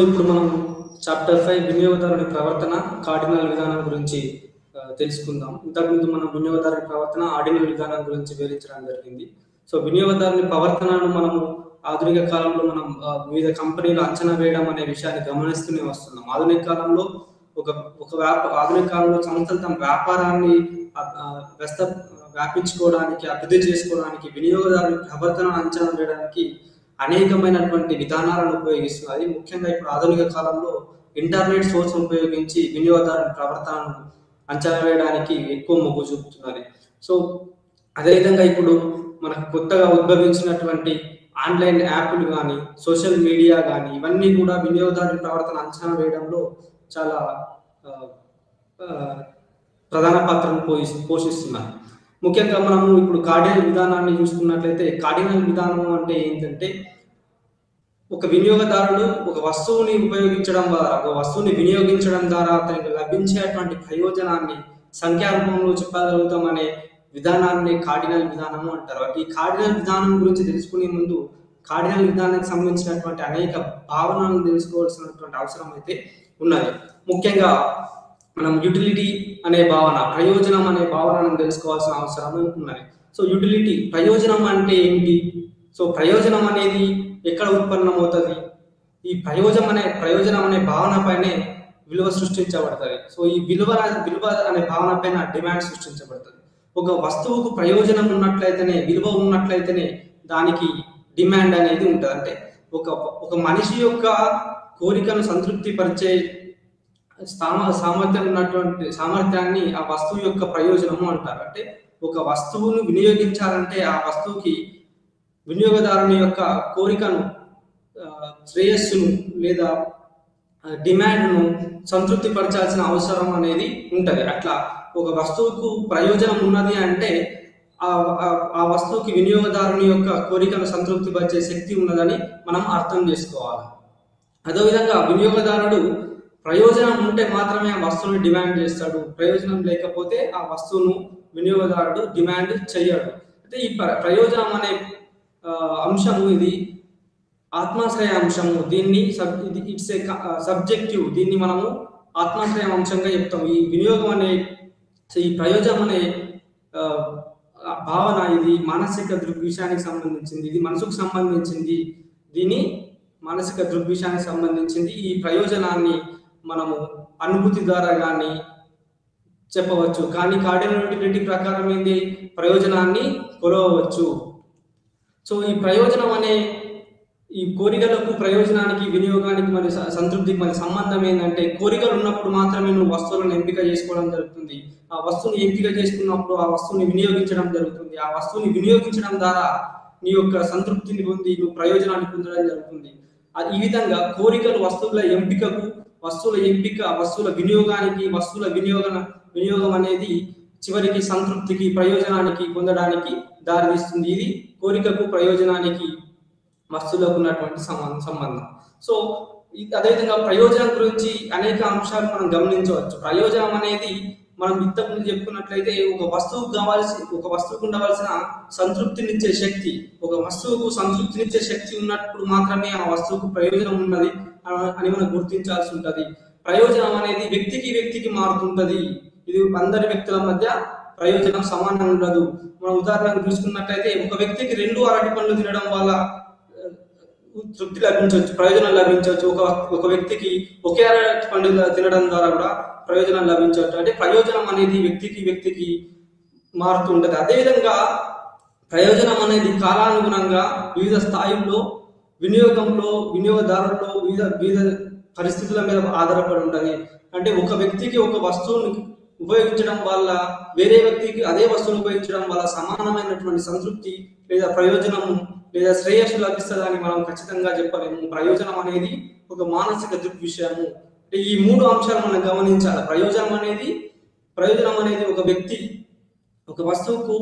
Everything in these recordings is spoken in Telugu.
ఇప్పుడు మనం చాప్టర్ 5 వినియోగదారుడి ప్రవర్తన కార్డినల్ విధానం గురించి తెలుసుకుందాం. ఇంతకుముందు మనం వినియోగదారుడి ప్రవర్తన ఆర్డినల్ విధానం గురించి వివరించడం జరిగింది. వినియోగదారుని ప్రవర్తనను మనము ఆధునిక కాలంలో మనం వివిధ కంపెనీలు అంచనా వేయడం అనే విషయాన్ని గమనిస్తూనే వస్తున్నాం. ఆధునిక కాలంలో ఆధునిక కాలంలో సంస్థలు తమ వ్యాపారాన్ని వ్యాపించుకోవడానికి, అభివృద్ధి చేసుకోవడానికి, వినియోగదారుని ప్రవర్తన అంచనా వేయడానికి అనేకమైనటువంటి విధానాలను ఉపయోగిస్తున్నది. ముఖ్యంగా ఇప్పుడు ఆధునిక కాలంలో ఇంటర్నెట్ సోర్స్ ఉపయోగించి వినియోగదారుని ప్రవర్తనను అంచనా వేయడానికి ఎక్కువ మొగ్గు చూపుతున్నది. అదేవిధంగా ఇప్పుడు మనకు కొత్తగా ఉద్భవించినటువంటి ఆన్లైన్ యాప్లు కానీ, సోషల్ మీడియా కానీ, ఇవన్నీ కూడా వినియోగదారుని ప్రవర్తన అంచనా వేయడంలో చాలా ప్రధాన పాత్రను పోషిస్తున్నాయి. ముఖ్యంగా మనము ఇప్పుడు కార్డినల్ విధానాన్ని చూసుకున్నట్లయితే, కార్డినల్ విధానం అంటే ఏంటంటే, ఒక వినియోగదారుడు ఒక వస్తువుని ఉపయోగించడం ద్వారా, ఒక వస్తువుని వినియోగించడం ద్వారా అతనికి లభించేటువంటి ప్రయోజనాన్ని సంఖ్యారూపంలో చెప్పగలుగుతాం అనే విధానాన్ని కార్డినల్ విధానము అంటారు. ఈ కార్డినల్ విధానం గురించి తెలుసుకునే ముందు కార్డినల్ విధానానికి సంబంధించినటువంటి అనేక భావనలను తెలుసుకోవాల్సినటువంటి అవసరం అయితే ఉన్నది. ముఖ్యంగా మనం యూటిలిటీ అనే భావన, ప్రయోజనం అనే భావనను తెలుసుకోవాల్సిన అవసరం ఉన్నది. యూటిలిటీ, ప్రయోజనం అంటే ఏమిటి? ప్రయోజనం అనేది ఎక్కడ ఉత్పన్నమవుతుంది? ఈ ప్రయోజనం అనే భావన పైనే విలువ సృష్టించబడుతుంది. ఈ విలువ అనే భావన పైన డిమాండ్ సృష్టించబడుతుంది. ఒక వస్తువుకు ప్రయోజనం ఉన్నట్లయితేనే, విలువ ఉన్నట్లయితేనే దానికి డిమాండ్ అనేది ఉంటుంది. అంటే ఒక మనిషి యొక్క కోరికను సంతృప్తి పరిచే సామర్థ్యం ఉన్నటువంటి సామర్థ్యాన్ని ఆ వస్తువు యొక్క ప్రయోజనము అంటారు. అంటే ఒక వస్తువును వినియోగించాలంటే ఆ వస్తువుకి వినియోగదారుని యొక్క కోరికను, శ్రేయస్సును లేదా డిమాండ్ను సంతృప్తి పరచాల్సిన అవసరం అనేది ఉంటుంది. అట్లా ఒక వస్తువుకు ప్రయోజనం ఉన్నది అంటే ఆ వస్తువుకి వినియోగదారుని యొక్క కోరికను సంతృప్తి పరిచే శక్తి ఉన్నదని మనం అర్థం చేసుకోవాలి. అదేవిధంగా వినియోగదారుడు ప్రయోజనం ఉంటే మాత్రమే ఆ వస్తువుని డిమాండ్ చేస్తాడు. ప్రయోజనం లేకపోతే ఆ వస్తువును వినియోగదారుడు డిమాండ్ చేయడు. అయితే ఈ ప్రయోజనం అనే అంశము ఇది ఆత్మాశ్రయ అంశము. దీన్ని ఇట్స్ ఏ సబ్జెక్టివ్. దీన్ని మనము ఆత్మాశ్రయ అంశంగా చెప్తాం. ఈ వినియోగం అనే ఈ ప్రయోజనం అనే భావన ఇది మానసిక దృగ్విషయానికి సంబంధించింది, ఇది మనసుకు సంబంధించింది. దీని మానసిక దృగ్విషయానికి సంబంధించింది. ఈ ప్రయోజనాన్ని మనము అనుభూతి ద్వారా కానీ చెప్పవచ్చు. కానీ కార్డినల్ యూటిలిటీ ప్రకారం ఏంది? ప్రయోజనాన్ని కొలవవచ్చు. ఈ ప్రయోజనం అనే ఈ కోరికలకు, ప్రయోజనానికి, వినియోగానికి మరి సంతృప్తికి మరి సంబంధం ఏంటంటే, కోరికలు ఉన్నప్పుడు మాత్రమే నువ్వు వస్తువులను ఎంపిక చేసుకోవడం జరుగుతుంది. ఆ వస్తువుని ఎంపిక చేసుకున్నప్పుడు ఆ వస్తువుని వినియోగించడం జరుగుతుంది. ఆ వస్తువుని వినియోగించడం ద్వారా నీ యొక్క సంతృప్తిని పొంది నువ్వు ప్రయోజనాన్ని పొందడం జరుగుతుంది. ఈ విధంగా కోరికలు వస్తువుల ఎంపికకు, వస్తువుల వినియోగానికి, వస్తువుల వినియోగం అనేది చివరికి సంతృప్తికి, ప్రయోజనానికి పొందడానికి దారితీస్తుంది. ఇది కోరికకు, ప్రయోజనానికి, వస్తువులకు ఉన్నటువంటి సంబంధం. అదేవిధంగా ప్రయోజనం గురించి అనేక అంశాలు మనం గమనించవచ్చు. ప్రయోజనం అనేది మనం ఇంతకుముందు చెప్పుకున్నట్లయితే ఒక వస్తువుకు ఉండవలసిన సంతృప్తినిచ్చే శక్తి, ఒక వస్తువుకు సంతృప్తినిచ్చే శక్తి ఉన్నప్పుడు మాత్రమే ఆ వస్తువుకు ప్రయోజనం ఉన్నది అని మనం గుర్తించాల్సి ఉంటుంది. ప్రయోజనం అనేది వ్యక్తికి మారుతుంటది. ఇది అందరి వ్యక్తుల మధ్య ప్రయోజనం సమానంగా ఉండదు. మనం ఉదాహరణకు చూసుకున్నట్లయితే ఒక వ్యక్తికి 2 అరటి పండ్లు తినడం వల్ల తృప్తి లభించవచ్చు, ప్రయోజనం లభించవచ్చు. ఒక వ్యక్తికి ఒకే అరటి పండు తినడం ద్వారా కూడా ప్రయోజనం లభించవచ్చు. అంటే ప్రయోజనం అనేది వ్యక్తికి మారుతూ ఉంటుంది. అదేవిధంగా ప్రయోజనం అనేది కాలానుగుణంగా వివిధ స్థాయిల్లో వినియోగదారుల్లో వివిధ పరిస్థితుల మీద ఆధారపడి ఉంటుంది. అంటే ఒక వ్యక్తికి ఒక వస్తువును ఉపయోగించడం వల్ల వేరే వ్యక్తికి అదే వస్తువును ఉపయోగించడం వల్ల సమానమైనటువంటి సంతృప్తి లేదా ప్రయోజనము లేదా శ్రేయస్సు లభిస్తుందని మనం ఖచ్చితంగా చెప్పలేము. ప్రయోజనం అనేది ఒక మానసిక దృగ్విషయము. అంటే ఈ 3 అంశాలు మనం గమనించాలి. ప్రయోజనం అనేది ఒక వస్తువుకు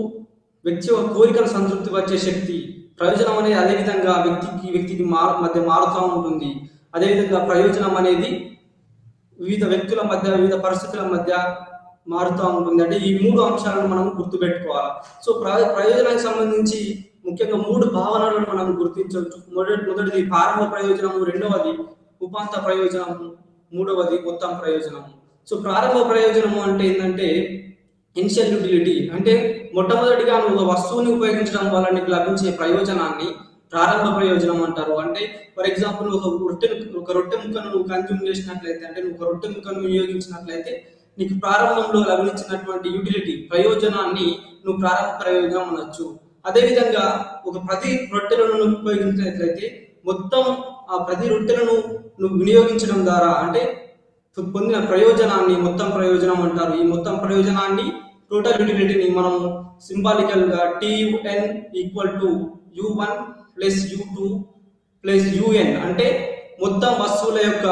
వ్యక్తి యొక్క కోరికను సంతృప్తి పరిచే శక్తి. ప్రయోజనం అనేది అదేవిధంగా వ్యక్తికి మధ్య మారుతూ ఉంటుంది. అదేవిధంగా ప్రయోజనం అనేది వివిధ వ్యక్తుల మధ్య, వివిధ పరిస్థితుల మధ్య మారుతూ ఉంటుంది. అంటే ఈ 3 అంశాలను మనం గుర్తుపెట్టుకోవాలి. ప్రయోజనానికి సంబంధించి ముఖ్యంగా 3 భావనలను మనం గుర్తించవచ్చు. మొదటిది ప్రారంభ ప్రయోజనము, రెండవది ఉపాంత ప్రయోజనము, మూడవది మొత్తం ప్రయోజనము. సో ప్రారంభ ప్రయోజనము అంటే ఏంటంటే ఇనిషియల్ యూటిలిటీ, అంటే మొట్టమొదటిగా నువ్వు ఒక వస్తువుని ఉపయోగించడం వల్ల నీకు లభించే ప్రయోజనాన్ని ప్రారంభ ప్రయోజనం అంటారు. అంటే ఫర్ ఎగ్జాంపుల్ ఒక రొట్టె ముక్కను నువ్వు కన్జ్యూమ్ చేసినట్లయితే, అంటే నువ్వు ఒక రొట్టె ముక్కను వినియోగించినట్లయితే నీకు ప్రారంభంలో లభించినటువంటి యూటిలిటీ ప్రయోజనాన్ని నువ్వు ప్రారంభ ప్రయోజనం అనొచ్చు. అదేవిధంగా ఒక 10 రొట్టెలను నువ్వు ఉపయోగించినట్లయితే మొత్తం ఆ 10 రొట్టెలను నువ్వు వినియోగించడం ద్వారా అంటే పొందిన ప్రయోజనాన్ని మొత్తం ప్రయోజనం అంటారు. ఈ మొత్తం ప్రయోజనాన్ని టోటల్ యూటిలిటీని మనం సింబాలికల్ గా TUN equal to U1 plus U2 plus UN, అంటే మొత్తం వస్తువుల యొక్క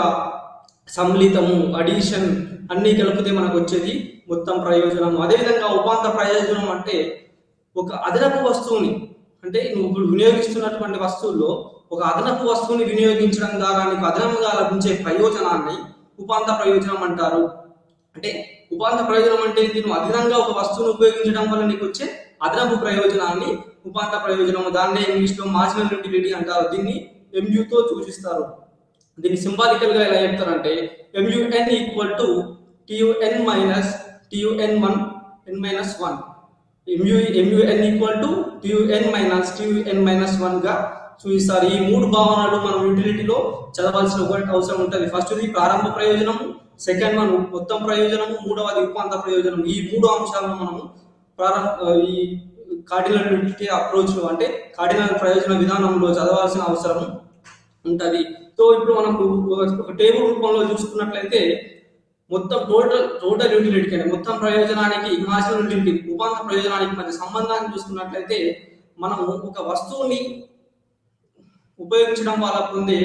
సమ్మిళితము, అడిషన్ అన్ని కలిపితే మనకు వచ్చేది మొత్తం ప్రయోజనం. అదేవిధంగా ఉపాంత ప్రయోజనం అంటే ఒక అదనపు వస్తువుని, అంటే నువ్వు వినియోగిస్తున్నటువంటి వస్తువుల్లో ఒక అదనపు వస్తువుని వినియోగించడం ద్వారా నీకు అదనంగా లభించే ప్రయోజనాన్ని ఉపాంత ప్రయోజనం అంటారు. అంటే ఉపాంత ప్రయోజనం అంటే నువ్వు అదనంగా ఒక వస్తువును ఉపయోగించడం వల్ల నీకు వచ్చే అదనపు ప్రయోజనాన్ని ఉపాంత ప్రయోజనం. దాన్నే ఇంగ్లీష్ లో మార్జినల్ యూటిలిటీ అంటారు. దీన్ని MU తో సూచిస్తారు. దీన్ని సింబాలికల్ గా ఎలా చెప్తారంటే MUN equal to TUN minus TUN1 N-1, MUN equal to TUN minus TUN-1 గా చూపిస్తారు. ఈ మూడు భావనలు మనం యూటిలిటీలో చదవాల్సిన ఒకటి అవసరం ఉంటుంది. ఫస్ట్ది ప్రారంభ ప్రయోజనం, సెకండ్ వన్ మొత్తం ప్రయోజనము, మూడవది ఉపాంత ప్రయోజనం. ఈ మూడు అంశాలను మనము ఈ కార్డినల్ యూటిలిటీ అప్రోచ్ లో, అంటే కార్డినల్ ప్రయోజన విధానంలో చదవాల్సిన అవసరం ఉంటుంది. సో ఇప్పుడు మనకు ఒక టేబుల్ రూపంలో చూసుకున్నట్లయితే మొత్తం టోటల్ యూటిలిటీ అంటే మొత్తం ప్రయోజనానికి మార్జినల్ యూటిలిటీ ఉపాంత ప్రయోజనానికి మధ్య సంబంధాన్ని చూసుకున్నట్లయితే మనము ఒక వస్తువుని ఉపయోగించడం వల్ల పొందే,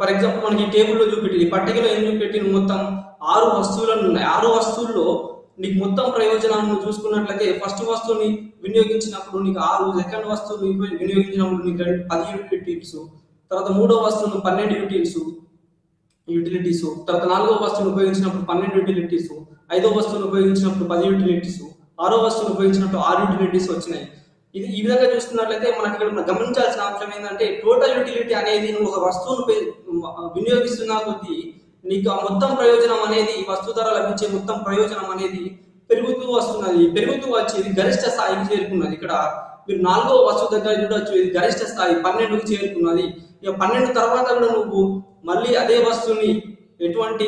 ఫర్ ఎగ్జాంపుల్ మనకి టేబుల్లో చూపెట్టి పట్టికలో ఏం చూపెట్టి మొత్తం 6 వస్తువులను ఉన్నాయి. 6 వస్తువుల్లో నీకు మొత్తం ప్రయోజనాలను చూసుకున్నట్లయితే ఫస్ట్ వస్తువుని వినియోగించినప్పుడు నీకు 6, సెకండ్ వస్తువుని వినియోగించినప్పుడు నీకు 10 యూటిలిటీస్, తర్వాత మూడో వస్తువును 12 యూటిలిటీస్, తర్వాత 4వ వస్తువును ఉపయోగించినప్పుడు 12 యూటిలిటీస్, 5వ వస్తువును ఉపయోగించినప్పుడు 10 యూటిలిటీస్, 6వ వస్తువును ఉపయోగించినప్పుడు 6 యూటిలిటీస్ వచ్చినాయి. ఇది ఈ విధంగా చూసుకున్నట్లయితే మనకి ఇక్కడ గమనించాల్సిన అంశం ఏంటంటే టోటల్ యూటిలిటీ అనేది నువ్వు ఒక వస్తువును వినియోగిస్తున్నా కొద్దీ నీకు ఆ మొత్తం ప్రయోజనం అనేది, వస్తువు ద్వారా లభించే మొత్తం ప్రయోజనం అనేది పెరుగుతూ వస్తున్నది. పెరుగుతూ వచ్చి ఇది గరిష్ట స్థాయికి చేరుకున్నది. ఇక్కడ మీరు 4వ వస్తువు దగ్గర చూడొచ్చు, ఇది గరిష్ట స్థాయి 12కి చేరుకున్నది. ఇక 12 తర్వాత కూడా నువ్వు మళ్ళీ అదే వస్తువుని ఎటువంటి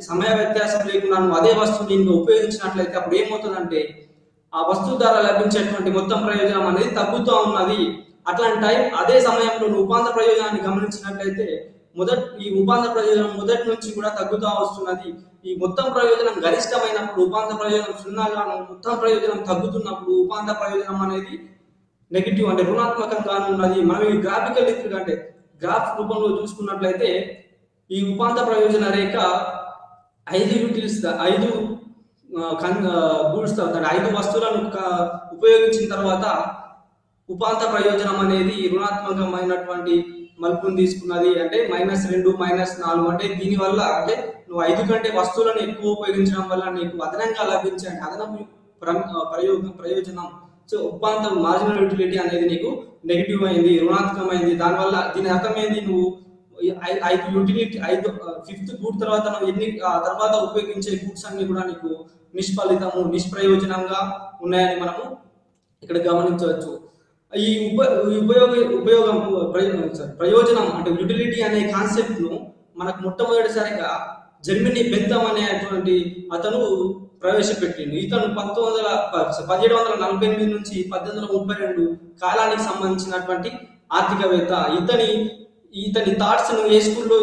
సమయ వ్యత్యాసం లేకుండా నువ్వు అదే వస్తువుని నువ్వు ఉపయోగించినట్లయితే అప్పుడు ఏమవుతుందంటే ఆ వస్తువు ద్వారా లభించేటువంటి మొత్తం ప్రయోజనం అనేది తగ్గుతూ ఉన్నది. అట్లాంటి టైం అదే సమయంలో నువ్వు ఉపాంత ప్రయోజనాన్ని గమనించినట్లయితే ఈ ఉపాంత ప్రయోజనం మొదటి నుంచి కూడా తగ్గుతూ వస్తున్నది. ఈ మొత్తం ప్రయోజనం గరిష్టమైనప్పుడు ఉపాంత ప్రయోజనం 0గాను, మొత్తం ప్రయోజనం తగ్గుతున్నప్పుడు ఉపాంత ప్రయోజనం అనేది నెగిటివ్ అంటే రుణాత్మకంగాను ఉన్నది. మనం ఈ గ్రాఫికల్ అంటే గ్రాఫ్ రూపంలో చూసుకున్నట్లయితే ఈ ఉపాంత ప్రయోజన రేఖ 5 యూటిలిటీస్ 5 గూడ్స్ 5 వస్తువులను ఉపయోగించిన తర్వాత ఉపాంత ప్రయోజనం అనేది రుణాత్మకమైనటువంటి మలుపును తీసుకున్నది. అంటే -2, -4, అంటే దీనివల్ల అంటే నువ్వు 5 కంటే వస్తువులను ఎక్కువ ఉపయోగించడం వల్ల నీకు అదనంగా లభించే అదనపు ప్రయోజనం, సో ఉపాంత మార్జినల్ యూటిలిటీ అనేది నీకు నెగిటివ్ అయింది, రుణాత్మకమైంది. దానివల్ల దీని అర్థమైంది నువ్వు 5 యూటిలిటీ 5th గూడ్ తర్వాత నువ్వు తర్వాత ఉపయోగించే గూడ్స్ అన్ని కూడా నీకు నిష్ఫలితము, నిష్ప్రయోజనంగా ఉన్నాయని మనము ఇక్కడ గమనించవచ్చు. ఈ ప్రయోజనం అంటే యూటిలిటీ అనే కాన్సెప్ట్ ను మనకు మొట్టమొదటిసారిగా జర్మనీ బెంథమ్ అనేటువంటి అతను ప్రవేశపెట్టిండు. ఇతను 1748 నుంచి 1832 కాలానికి సంబంధించినటువంటి ఆర్థికవేత్త. ఇతని థాట్స్ ను ఏ స్కూల్లో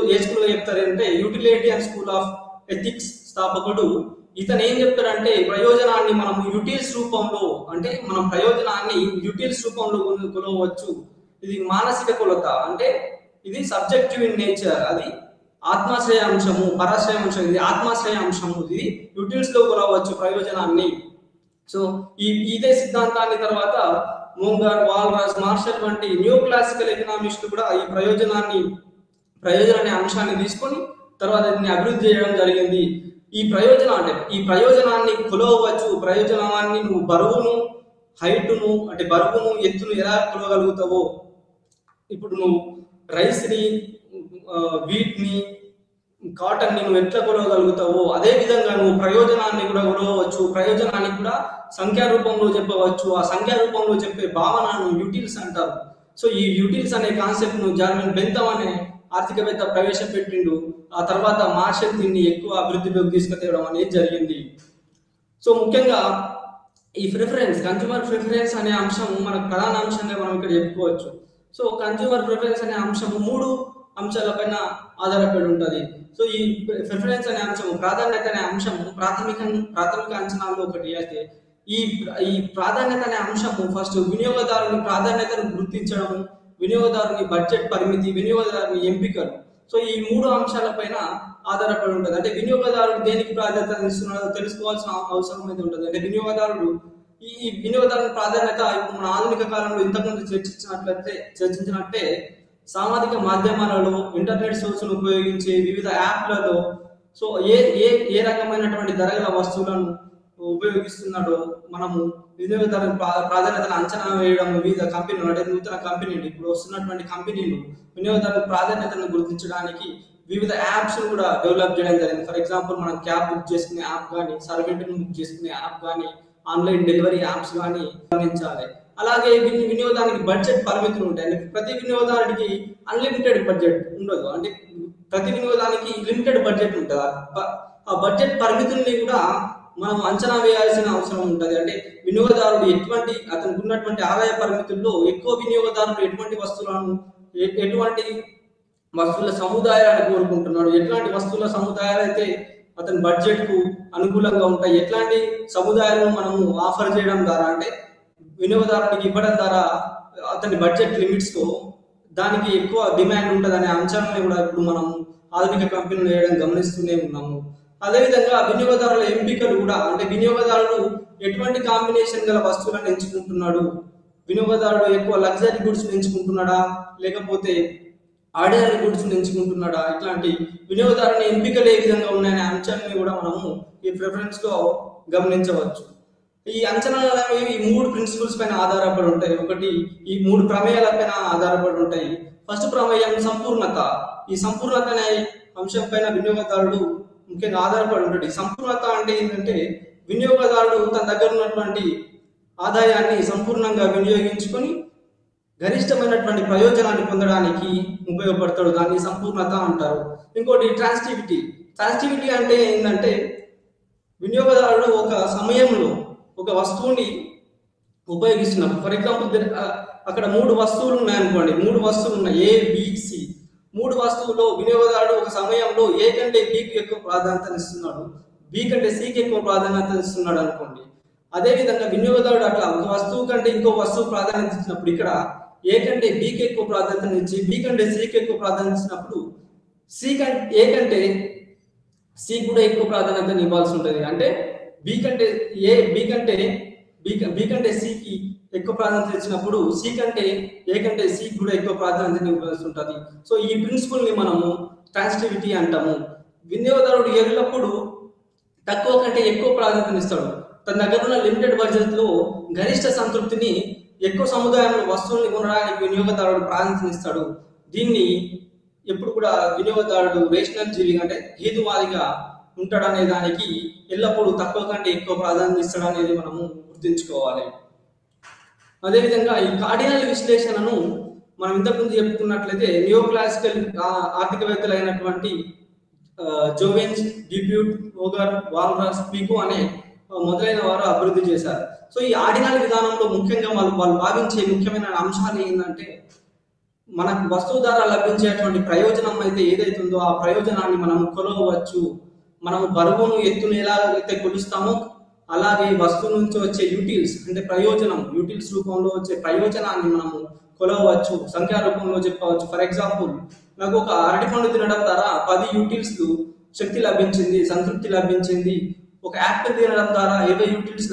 చెప్తారంటే యూటిలిటేరియన్ స్కూల్ ఆఫ్ ఎథిక్స్ స్థాపకుడు. ఇతను ఏం చెప్తాడంటే ప్రయోజనాన్ని మనం యూటిల్స్ రూపంలో, అంటే మనం ప్రయోజనాన్ని యూటిల్స్ రూపంలో కొలవచ్చు. ఇది మానసిక కొలత, అంటే ఇది సబ్జెక్టివ్ ఇన్ నేచర్, అది ఆత్మాశ్రయ అంశము, పరాశ్రయ అంశం, ఇది ఆత్మాశ్రయ అంశము. ఇది యూటిల్స్ లో కొలవచ్చు ప్రయోజనాన్ని. సో ఇదే సిద్ధాంతాన్ని తర్వాత మోంగర్, వాల్రాస్, మార్షల్ వంటి న్యూ క్లాసికల్ ఎకనామిస్టులు కూడా ఈ ప్రయోజన అంశాన్ని తీసుకొని తర్వాత దీన్ని అభివృద్ధి చేయడం జరిగింది. ఈ ప్రయోజనాన్ని కొలవచ్చు. ప్రయోజనాన్ని నువ్వు బరువును, హైట్ను అంటే బరువును, ఎత్తును ఎలా కొలగలుగుతావో, ఇప్పుడు నువ్వు రైస్ని వీటిని కాటన్ ని నువ్వు ఎట్లా కొలవగలుగుతావో అదే విధంగా నువ్వు ప్రయోజనాన్ని కూడా కొలవచ్చు. ప్రయోజనాన్ని కూడా సంఖ్యా రూపంలో చెప్పవచ్చు. ఆ సంఖ్యా రూపంలో చెప్పే భావనను యూటిల్స్ అంటారు. సో ఈ యూటిల్స్ అనే కాన్సెప్ట్ ను జార్మన్ బెంథమ్ అనే ఆర్థికవేత్త ప్రవేశపెట్టిండు. ఆ తర్వాత మార్షల్ దీన్ని ఎక్కువ అభివృద్ధిలోకి తీసుకుతేవడం అనేది జరిగింది. సో ముఖ్యంగా ఈ ప్రిఫరెన్స్, కన్జ్యూమర్ ప్రిఫరెన్స్ అనే అంశం మనకు ప్రధాన అంశంగా మనం ఇక్కడ చెప్పుకోవచ్చు. సో కన్జ్యూమర్ ప్రిఫరెన్స్ అనే అంశం 3 అంశాలపైన ఆధారపడి ఉంటుంది. సో ఈ ప్రిఫరెన్స్ అనే అంశం, ప్రాధాన్యత అనే అంశం ప్రాథమిక అంచనాల్లో ఒకటి. అయితే ఈ ప్రాధాన్యత అనే అంశము ఫస్ట్ వినియోగదారుని ప్రాధాన్యతను గుర్తించడం, వినియోగదారుని బడ్జెట్ పరిమితి, వినియోగదారుని ఎంపికలు. సో ఈ 3 అంశాలపైన ఆధారపడి ఉంటుంది. అంటే వినియోగదారుడు దేనికి ప్రాధాన్యత ఇస్తున్నాడో తెలుసుకోవాల్సిన అవసరం అయితే ఉంటుంది. అంటే వినియోగదారుడు ఈ వినియోగదారుని ప్రాధాన్యత ఇప్పుడు మన ఆధునిక కాలంలో ఇంతకుముందు చర్చించినట్టే సామాజిక మాధ్యమాలలో, ఇంటర్నెట్ సోర్స్ను ఉపయోగించే వివిధ యాప్లలో సో ఏ రకమైనటువంటి ధరల వస్తువులను ఉపయోగిస్తున్నాడో మనము వినియోగదారుని ప్రాధాన్యతను అంచనా వేయడం, వివిధ కంపెనీలు అంటే నూతన కంపెనీలు, ఇప్పుడు వస్తున్నటువంటి కంపెనీలు వినియోగదారుల ప్రాధాన్యతను గుర్తించడానికి వివిధ యాప్స్ కూడా డెవలప్ చేయడం జరిగింది. ఫర్ ఎగ్జాంపుల్ మనం క్యాబ్ బుక్ చేసుకునే యాప్ కానీ, సర్వెంట్ బుక్ చేసుకునే యాప్ కానీ, ఆన్లైన్ డెలివరీ యాప్స్ కానీ గమనించాలి. అలాగే వినియోగానికి బడ్జెట్ పరిమితులు ఉంటాయి. అంటే ప్రతి వినియోగదారుడికి అన్లిమిటెడ్ బడ్జెట్ ఉండదు. అంటే ప్రతి వినియోగానికి లిమిటెడ్ బడ్జెట్ ఉంటుంది. ఆ బడ్జెట్ పరిమితుల్ని కూడా మనం అంచనా వేయాల్సిన అవసరం ఉంటుంది. అంటే వినియోగదారుడు అతనికి ఉన్నటువంటి ఆదాయ పరిమితుల్లో ఎక్కువ వినియోగదారుడు ఎటువంటి వస్తువుల సముదాయాలను కోరుకుంటున్నాడు, ఎట్లాంటి వస్తువుల సముదాయాలు అయితే అతని బడ్జెట్ కు అనుకూలంగా ఉంటాయి, ఎట్లాంటి సముదాయాలను మనము ఆఫర్ చేయడం ద్వారా అంటే వినియోగదారునికి ఇవ్వడం ద్వారా అతని బడ్జెట్ లిమిట్స్ తో దానికి ఎక్కువ డిమాండ్ ఉంటుంది అనే అంశాలను కూడా ఇప్పుడు మనం ఆధునిక కంపెనీలు వేయడం గమనిస్తూనే ఉన్నాము. అదేవిధంగా వినియోగదారుల ఎంపికలు కూడా, అంటే వినియోగదారుడు ఎటువంటి కాంబినేషన్ గల వస్తువులను ఎంచుకుంటున్నాడు, వినియోగదారుడు ఎక్కువ లగ్జరీ గుడ్స్ ఎంచుకుంటున్నాడా లేకపోతే ఆర్డినరీ గుడ్స్ ఎంచుకుంటున్నాడా, ఇట్లాంటి వినియోగదారుని ఎంపికలు ఏ విధంగా ఉన్నాయనే అంశాన్ని కూడా మనము ఈ ప్రిఫరెన్స్ లో గమనించవచ్చు. ఈ అంచనాలు అనేవి ఈ 3 ప్రిన్సిపల్స్ పైన ఆధారపడి ఉంటాయి. ఒకటి ఈ 3 ప్రమేయాల పైన ఆధారపడి ఉంటాయి. ఫస్ట్ ప్రమేయం సంపూర్ణత. ఈ సంపూర్ణత అనే అంశం పైన వినియోగదారుడు ముఖ్యంగా ఆధారపడి ఉంటాడు. సంపూర్ణత అంటే ఏంటంటే వినియోగదారుడు తన దగ్గర ఉన్నటువంటి ఆదాయాన్ని సంపూర్ణంగా వినియోగించుకొని గరిష్టమైనటువంటి ప్రయోజనాన్ని పొందడానికి ఉపయోగపడతాడు. దాన్ని సంపూర్ణత అంటారు. ఇంకోటి ట్రాన్సిటివిటీ అంటే ఏంటంటే వినియోగదారుడు ఒక సమయంలో ఒక వస్తువుని ఉపయోగిస్తున్నప్పుడు, ఫర్ ఎగ్జాంపుల్ అక్కడ 3 వస్తువులు ఉన్నాయనుకోండి, 3 వస్తువులు ఉన్నాయి A, B, C. 3 వస్తువుల్లో వినియోగదారుడు ఒక సమయంలో A కంటే Bకి ఎక్కువ ప్రాధాన్యత ఇస్తున్నాడు, B కంటే Cకి ఎక్కువ ప్రాధాన్యత ఇస్తున్నాడు అనుకోండి. అదేవిధంగా వినియోగదారుడు అట్లా ఒక వస్తువు కంటే ఇంకో వస్తువు ప్రాధాన్యత ఇచ్చినప్పుడు ఇక్కడ A కంటే Bకి ఎక్కువ ప్రాధాన్యత ఇచ్చి B కంటే Cకి ఎక్కువ ప్రాధాన్యత ఇచ్చినప్పుడు A కంటే C కూడా ఎక్కువ ప్రాధాన్యత ఇవ్వాల్సి ఉంటుంది. అంటే B కంటే Cకి ఎక్కువ ప్రాధాన్యత ఇచ్చినప్పుడు C కంటే A కంటే C కూడా ఎక్కువ ప్రాధాన్యత ఇవ్వాల్సి ఉంటుంది. సో ఈ ప్రిన్సిపల్ ని మనము ట్రాన్సిటివిటీ అంటాము. వినియోగదారుడు ఎల్లప్పుడూ తక్కువ కంటే ఎక్కువ ప్రాధాన్యత ఇస్తాడు. తన దగ్గర ఉన్న లిమిటెడ్ బడ్జెట్ లో గరిష్ట సంతృప్తిని ఎక్కువ సముదాయంలో వస్తువుల్ని కొనడానికి వినియోగదారుడు ప్రాధాన్యత ఇస్తాడు. దీన్ని ఎప్పుడు కూడా వినియోగదారుడు రేషనల్ జీవి అంటే హేతువాదిగా ఉంటాడనే దానికి ఎల్లప్పుడూ తక్కువ కంటే ఎక్కువ ప్రాధాన్యత ఇస్తాడు అనేది మనము గుర్తుంచుకోవాలి. అదేవిధంగా ఈ కార్డినల్ విశ్లేషణను మనం ఇంతకుముందు చెప్పుకున్నట్లయితే నియో క్లాసికల్ ఆర్థికవేత్తలు అయినటువంటి జోవెన్స్, డ్యూప్యూట్, ఓగర్, వాల్రాస్, పికో అనే మొదలైన వారు అభివృద్ధి చేశారు. సో ఈ ఆర్డినల్ విధానంలో ముఖ్యంగా వాళ్ళు భావించే ముఖ్యమైన అంశాలు ఏంటంటే మనకు వస్తువు ద్వారా లభించేటువంటి ప్రయోజనం అయితే ఏదైతుందో ఆ ప్రయోజనాన్ని మనం కొలవచ్చు. మనము బరువును ఎత్తును ఎలా అయితే కొలుస్తామో అలాగే వస్తువు నుంచి వచ్చే యూటిల్స్ అంటే యూటిల్స్ రూపంలో వచ్చే ప్రయోజనాన్ని మనము కొలవచ్చు, సంఖ్యా రూపంలో చెప్పవచ్చు. ఫర్ ఎగ్జాంపుల్ నాకు ఒక అరటిపండు తినడం ద్వారా 10 యూటిల్స్ శక్తి లభించింది, సంతృప్తి లభించింది, ఒక యాపిల్ తినడం ద్వారా 20 యూటిల్స్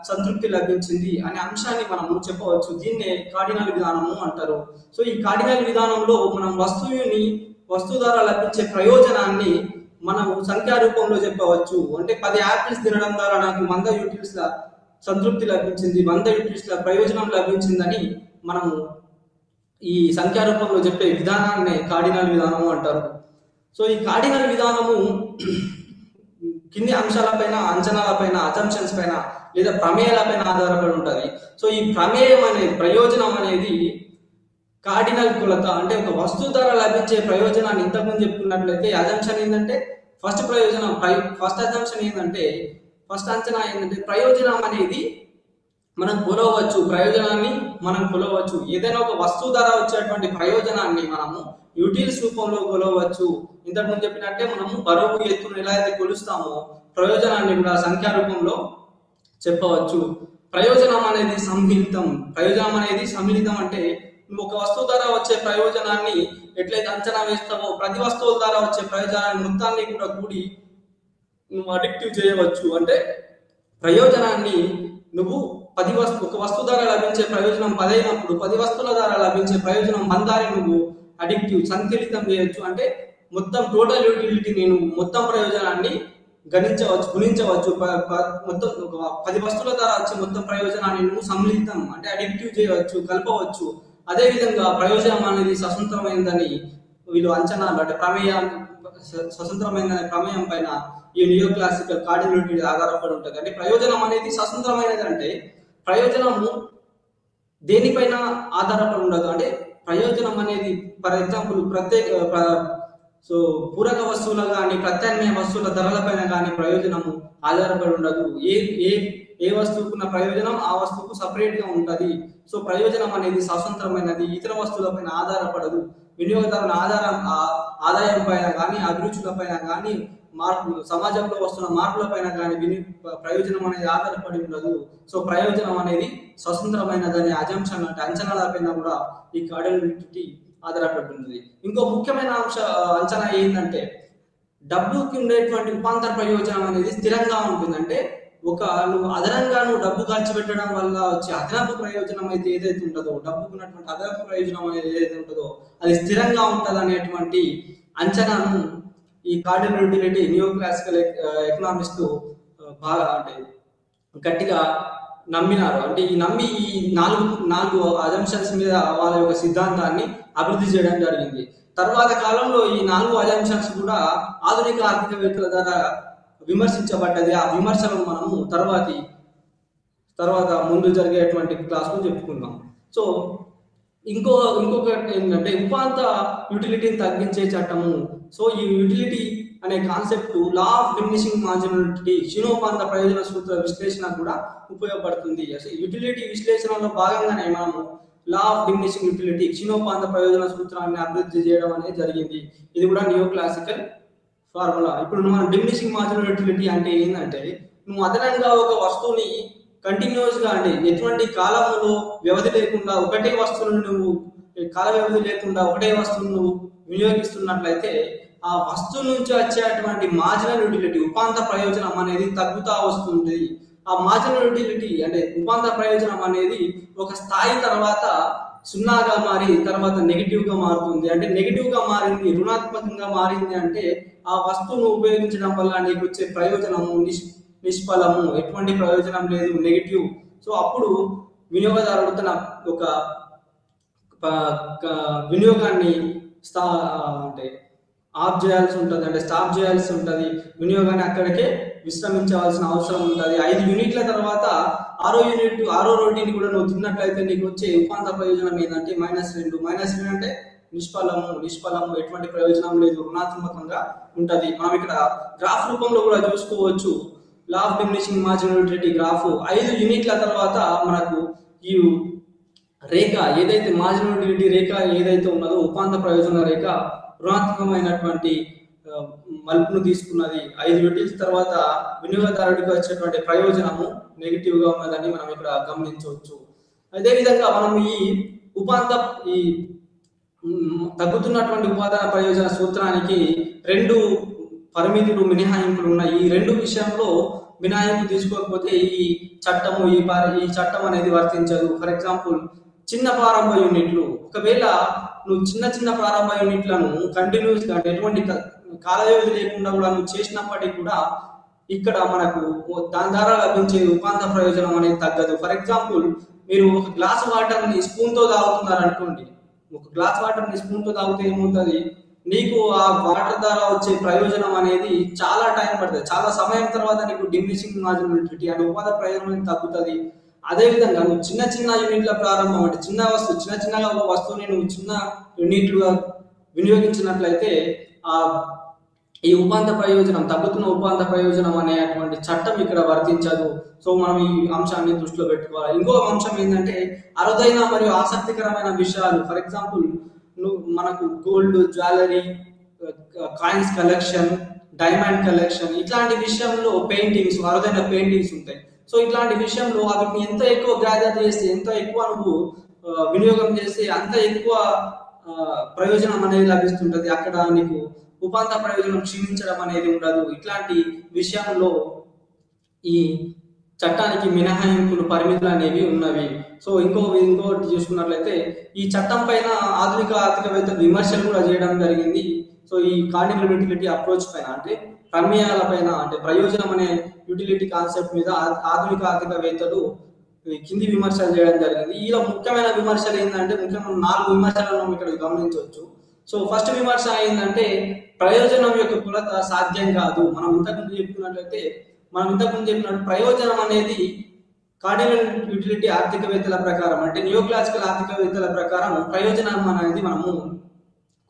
సంతృప్తి లభించింది అనే అంశాన్ని మనము చెప్పవచ్చు. దీన్నే కార్డినల్ విధానము అంటారు. సో ఈ కార్డినల్ విధానంలో మనం వస్తువు ద్వారా లభించే ప్రయోజనాన్ని మనం సంఖ్యా రూపంలో చెప్పవచ్చు. అంటే 10 యాపిల్స్ తినడం ద్వారా నాకు 100 యూటిల్స్ సంతృప్తి లభించింది, 100 యూటిల్స్ ప్రయోజనం లభించిందని మనము ఈ సంఖ్యారూపంలో చెప్పే విధానాన్ని కార్డినల్ విధానము అంటారు. సో ఈ కార్డినల్ విధానము కింది అంశాలపైన, అంచనాలపైన, అజంప్షన్స్ పైన లేదా ప్రమేయాలపైన ఆధారపడి ఉంటుంది. సో ఈ ప్రమేయం అనేది, ప్రయోజనం అనేది కార్డినల్ కొలత, అంటే ఒక వస్తువు ద్వారా లభించే ప్రయోజనాన్ని ఇంతకుముందు చెప్పుకున్నట్లయితే అజంప్షన్ ఏంటంటే ఫస్ట్ ప్రయోజనం, ఫస్ట్ అజంప్షన్ ఏంటంటే, ఫస్ట్ అంచనా ఏంటంటే ప్రయోజనం అనేది మనం కొలవచ్చు, ప్రయోజనాన్ని మనం కొలవచ్చు. ఏదైనా ఒక వస్తువు ద్వారా వచ్చేటువంటి ప్రయోజనాన్ని మనము యూటిల్స్ రూపంలో కొలవచ్చు. ఇంతకుముందు చెప్పినట్టే మనము బరువు, ఎత్తును ఎలా అయితే కొలుస్తామో ప్రయోజనాన్ని కూడా సంఖ్యా రూపంలో చెప్పవచ్చు. ప్రయోజనం అనేది సమ్మిళితం. ప్రయోజనం అనేది సమ్మిళితం అంటే నువ్వు ఒక వస్తువు ద్వారా వచ్చే ప్రయోజనాన్ని ఎట్లయితే అంచనా వేస్తావో ప్రతి వస్తువుల ద్వారా వచ్చే ప్రయోజనాన్ని మొత్తాన్ని కూడా కూడి నువ్వు అడిక్టివ్ చేయవచ్చు. అంటే ప్రయోజనాన్ని నువ్వు ఒక వస్తువు ద్వారా లభించే ప్రయోజనం 10 అయినప్పుడు 10 వస్తువుల ద్వారా లభించే ప్రయోజనం 100 నువ్వు అడిక్టివ్, సంకలితం చేయొచ్చు. అంటే మొత్తం టోటల్ యూటిలిటీ నేను మొత్తం ప్రయోజనాన్ని గుణించవచ్చు. మొత్తం 10 వస్తువుల ద్వారా వచ్చే మొత్తం ప్రయోజనాన్ని నువ్వు సమ్మిళితం అంటే అడిక్టివ్ చేయవచ్చు, కలపవచ్చు. అదే విధంగా ప్రయోజనం అనేది స్వతంత్రమైనదని వీళ్ళు అంచనాలు అంటే స్వతంత్రమైనదనే ప్రమేయం పైన ఈ నియో క్లాసికల్ కార్డినల్ ఆధారపడి ఉంటుంది. అంటే ప్రయోజనం అనేది స్వతంత్రమైనది అంటే ప్రయోజనము దేనిపైన ఆధారపడి ఉండదు. అంటే ప్రయోజనం అనేది ఫర్ ఎగ్జాంపుల్ సో పూరక వస్తువుల కానీ ప్రత్యామ్నాయ వస్తువుల ధరలపైన కానీ ప్రయోజనము ఆధారపడి ఉండదు. ఏ వస్తువుకున్న ప్రయోజనం ఆ వస్తువుకు సపరేట్ గా ఉంటది. సో ప్రయోజనం అనేది స్వతంత్రమైనది, ఇతర వస్తువులపైన ఆధారపడదు. వినియోగదారుల ఆదాయం పైన కానీ, అభిరుచుల పైన కానీ, సమాజంలో వస్తున్న మార్పుల పైన కానీ ప్రయోజనం అనేది ఆధారపడి ఉండదు. సో ప్రయోజనం అనేది స్వతంత్రమైనదని అజంప్షన్ అంటే అంచనాలపైన కూడా ఈ కార్డినలిటీ ఆధారపడి ఉంటుంది. ఇంకో ముఖ్యమైన అంచనా ఏంటంటే డబ్బుకి ఉండేటువంటి ఉపాంతర ప్రయోజనం అనేది స్థిరంగా ఉంటుంది. అంటే నువ్వు అదనంగా డబ్బు ఖర్చు పెట్టడం వల్ల వచ్చే అదనపు ప్రయోజనం అయితే ఏదైతే ఉంటుందో, డబ్బుకున్నటువంటి అదనపు ప్రయోజనం అనేది ఏదైతే ఉంటుందో అది స్థిరంగా ఉంటుంది అనేటువంటి అంచనాను ఈ cardinal utility neo classical economist బాగా అంటే గట్టిగా నమ్మినారు. అంటే ఈ నాలుగు అజంప్షన్స్ మీద వాళ్ళ యొక్క సిద్ధాంతాన్ని అభివృద్ధి చేయడం జరిగింది. తర్వాత కాలంలో ఈ 4 అజంప్షన్స్ కూడా ఆధునిక ఆర్థికవేత్తల ద్వారా విమర్శించబడ్డది. ఆ విమర్శలను మనము తర్వాత ముందు జరిగేటువంటి క్లాస్లో చెప్పుకుందాం. సో ఇంకొకటి ఏంటంటే ఉపాంత యూటిలిటీని తగ్గించే చట్టము. సో ఈ యూటిలిటీ అనే కాన్సెప్ట్ లా ఆఫ్ డిమినిషింగ్ మార్జినాలిటీ, క్షీణోపాంత ప్రయోజన సూత్ర విశ్లేషణ కూడా ఉపయోగపడుతుంది. అసలు యూటిలిటీ విశ్లేషణలో భాగంగానే మనము లా ఆఫ్ డిమినిషింగ్ యూటిలిటీ, క్షీణోపాంత ప్రయోజన సూత్రాన్ని అభివృద్ధి చేయడం అనేది జరిగింది. ఇది కూడా నియో క్లాసికల్ ఫార్ములా. ఇప్పుడు మనం డిమినిషింగ్ మార్జినల్ యూటిలిటీ అంటే ఏంటంటే నువ్వు అదనంగా ఒక వస్తువుని కంటిన్యూస్ గా అంటే ఎటువంటి కాలంలో వ్యవధి లేకుండా ఒకటే వస్తువును నువ్వు కాల వ్యవధి లేకుండా ఒకటే వస్తువును నువ్వు వినియోగిస్తున్నట్లయితే ఆ వస్తువు నుంచి వచ్చేటువంటి మార్జినల్ యూటిలిటీ, ఉపాంత ప్రయోజనం అనేది తగ్గుతా వస్తుంది. ఆ మార్జినల్ యూటిలిటీ అంటే ఉపాంత ప్రయోజనం అనేది ఒక స్థాయి తర్వాత 0గా మారి తర్వాత నెగిటివ్ గా మారుతుంది. అంటే నెగిటివ్ గా మారింది, రుణాత్మకంగా మారింది అంటే ఆ వస్తువును ఉపయోగించడం వల్ల నీకు వచ్చే ప్రయోజనము నిష్ఫలము, ఎటువంటి ప్రయోజనం లేదు, నెగిటివ్. సో అప్పుడు వినియోగదారుడు తన ఒక వినియోగాన్ని అంటే ఆఫ్ చేయాల్సి ఉంటుంది, అంటే స్టాప్ చేయాల్సి ఉంటుంది. వినియోగాన్ని అక్కడికే విశ్రమించవలసిన అవసరం ఉంటుంది. 5 యూనిట్ల తర్వాత 6వ రోటీని కూడా నువ్వు తిన్నట్లయితే నీకు వచ్చే ఉపాంత ప్రయోజనం ఏంటంటే -2. -2 అంటే నిష్ఫలము, ఎటువంటి ప్రయోజనం లేదు, రుణాత్మకంగా ఉంటది. మనం ఇక్కడ గ్రాఫ్ రూపంలో కూడా చూసుకోవచ్చు. Law of diminishing marginal utility graph 5 యూనిట్ల తర్వాత మనకు ఈ రేఖ ఏదైతే మార్జినల్ యూటిలిటీ రేఖ ఏదైతే ఉన్నదో ఉపాంత ప్రయోజన రేఖ రుణాత్మకమైనటువంటి మలుపును తీసుకున్నది. 5 యూనిట్ల తర్వాత వినియోగదారుడికి వచ్చేటువంటి ప్రయోజనము నెగిటివ్ గా ఉన్నదని మనం ఇక్కడ గమనించవచ్చు. అదేవిధంగా మనం ఈ తగ్గుతున్నటువంటి ఉపాదాన ప్రయోజన సూత్రానికి 2 పరిమితులు, మినహాయింపులు ఉన్నాయి. ఈ 2 విషయంలో మినహాయింపు తీసుకోకపోతే ఈ చట్టం అనేది వర్తించదు. ఫర్ ఎగ్జాంపుల్ చిన్న ప్రారంభ యూనిట్లు, ఒకవేళ నువ్వు చిన్న ప్రారంభ యూనిట్లను కంటిన్యూస్ గా ఎటువంటి కాల వ్యవధి లేకుండా కూడా నువ్వు చేసినప్పటికీ కూడా ఇక్కడ మనకు దాని ద్వారా లభించే ఉపాంత ప్రయోజనం అనేది తగ్గదు. ఫర్ ఎగ్జాంపుల్ మీరు ఒక గ్లాస్ వాటర్ ని స్పూన్ తో తాగుతున్నారు అనుకోండి, ఒక గ్లాస్ వాటర్ ని స్పూన్ తో తాగితే ఏమవుతుంది, నీకు ఆ వాటర్ ద్వారా వచ్చే ప్రయోజనం అనేది చాలా టైం పడుతుంది, చాలా సమయం తర్వాత నీకు డిమినిషింగ్ మార్జినల్ అంటే ఉపాధి ప్రయోజనం అనేది తగ్గుతుంది. అదేవిధంగా నువ్వు చిన్న చిన్న యూనిట్ల ప్రారంభం అంటే చిన్న చిన్నగా ఒక వస్తువుని నువ్వు చిన్న యూనిట్లుగా వినియోగించినట్లయితే ఆ ఈ ఉపాంత ప్రయోజనం తగ్గుతున్న ఉపాంత ప్రయోజనం అనేటువంటి చట్టం ఇక్కడ వర్తించదు. సో మనం ఈ అంశాన్ని దృష్టిలో పెట్టుకోవాలి. ఇంకో అంశం ఏంటంటే అరుదైన మరియు ఆసక్తికరమైన విషయాలు. ఫర్ ఎగ్జాంపుల్ మనకు gold, jewellery, coins collection, diamond collection ఇట్లాంటి విషయంలో పెయింటింగ్స్, అరుదైన పెయింటింగ్స్ ఉంటాయి. సో ఇట్లాంటి విషయంలో వాటిని ఎంత ఎక్కువ గ్యాదర్ చేసి ఎంత ఎక్కువ నువ్వు వినియోగం చేసి అంత ఎక్కువ ప్రయోజనం అనేది లభిస్తుంటది. అక్కడ నీకు ఉపాంత ప్రయోజనం క్షీణించడం అనేది ఉండదు. ఇట్లాంటి విషయంలో ఈ చట్టానికి మినహాయింపులు, పరిమితులు అనేవి ఉన్నవి. సో ఇంకోటి చూసుకున్నట్లయితే ఈ చట్టం పైన ఆధునిక ఆర్థికవేత్తలు విమర్శలు కూడా చేయడం జరిగింది. సో ఈ కార్డినల్ యూటిలిటీ అప్రోచ్ పైన అంటే ప్రమేయాల పైన అంటే ప్రయోజనం అనే యూటిలిటీ కాన్సెప్ట్ మీద ఆధునిక ఆర్థికవేత్తలు కింది విమర్శలు చేయడం జరిగింది. ఇలా ముఖ్యమైన విమర్శలు ఏంటంటే ముఖ్యమైన 4 విమర్శలను ఇక్కడ గమనించవచ్చు. సో ఫస్ట్ విమర్శ ఏంటంటే ప్రయోజనం యొక్క కొలత సాధ్యం కాదు. మనం ఇంతకుముందు చెప్పినట్టు ప్రయోజనం అనేది కార్డినల్ యూటిలిటీ ఆర్థికవేత్తల ప్రకారం అంటే నియోక్లాసికల్ ఆర్థికవేత్తల ప్రకారం ప్రయోజనం అనేది మనము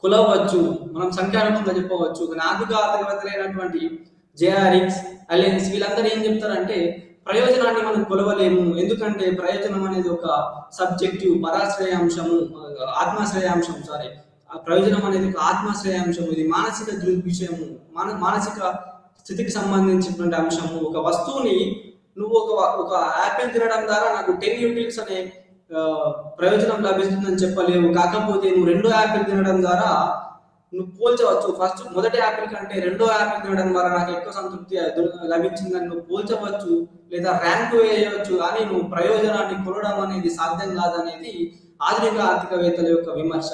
కొలవచ్చు, మనం సంఖ్యాత్మకంగా చెప్పవచ్చు. కానీ ఆర్థికవేత్తలైనటువంటి జేఆర్ఎక్స్, అలెన్స్ వీళ్ళందరూ ఏం చెప్తారంటే ప్రయోజనాన్ని మనం కొలవలేము. ఎందుకంటే ప్రయోజనం అనేది ఒక సబ్జెక్టివ్ పరాశ్రయాంశము, ఆత్మాశ్రయాంశం ఆ ప్రయోజనం అనేది ఒక ఆత్మాశ్రయాంశం. ఇది మానసిక దృగ్విషయము, మానసిక స్థితికి సంబంధించినటువంటి అంశము. ఒక వస్తువుని నువ్వు ఒక యాపిల్ తినడం ద్వారా నాకు 10 యూనిట్స్ అనే ప్రయోజనం లభిస్తుందని చెప్పలేవు. కాకపోతే నువ్వు 2 యాపిల్ తినడం ద్వారా నువ్వు పోల్చవచ్చు. మొదటి యాపిల్ కంటే 2వ యాపిల్ తినడం ద్వారా నాకు ఎక్కువ సంతృప్తి లభించిందని నువ్వు పోల్చవచ్చు, లేదా ర్యాంక్ వేయవచ్చు. కానీ నువ్వు ప్రయోజనాన్ని కొనడం అనేది సాధ్యం కాదనేది ఆధునిక ఆర్థికవేత్తల యొక్క విమర్శ.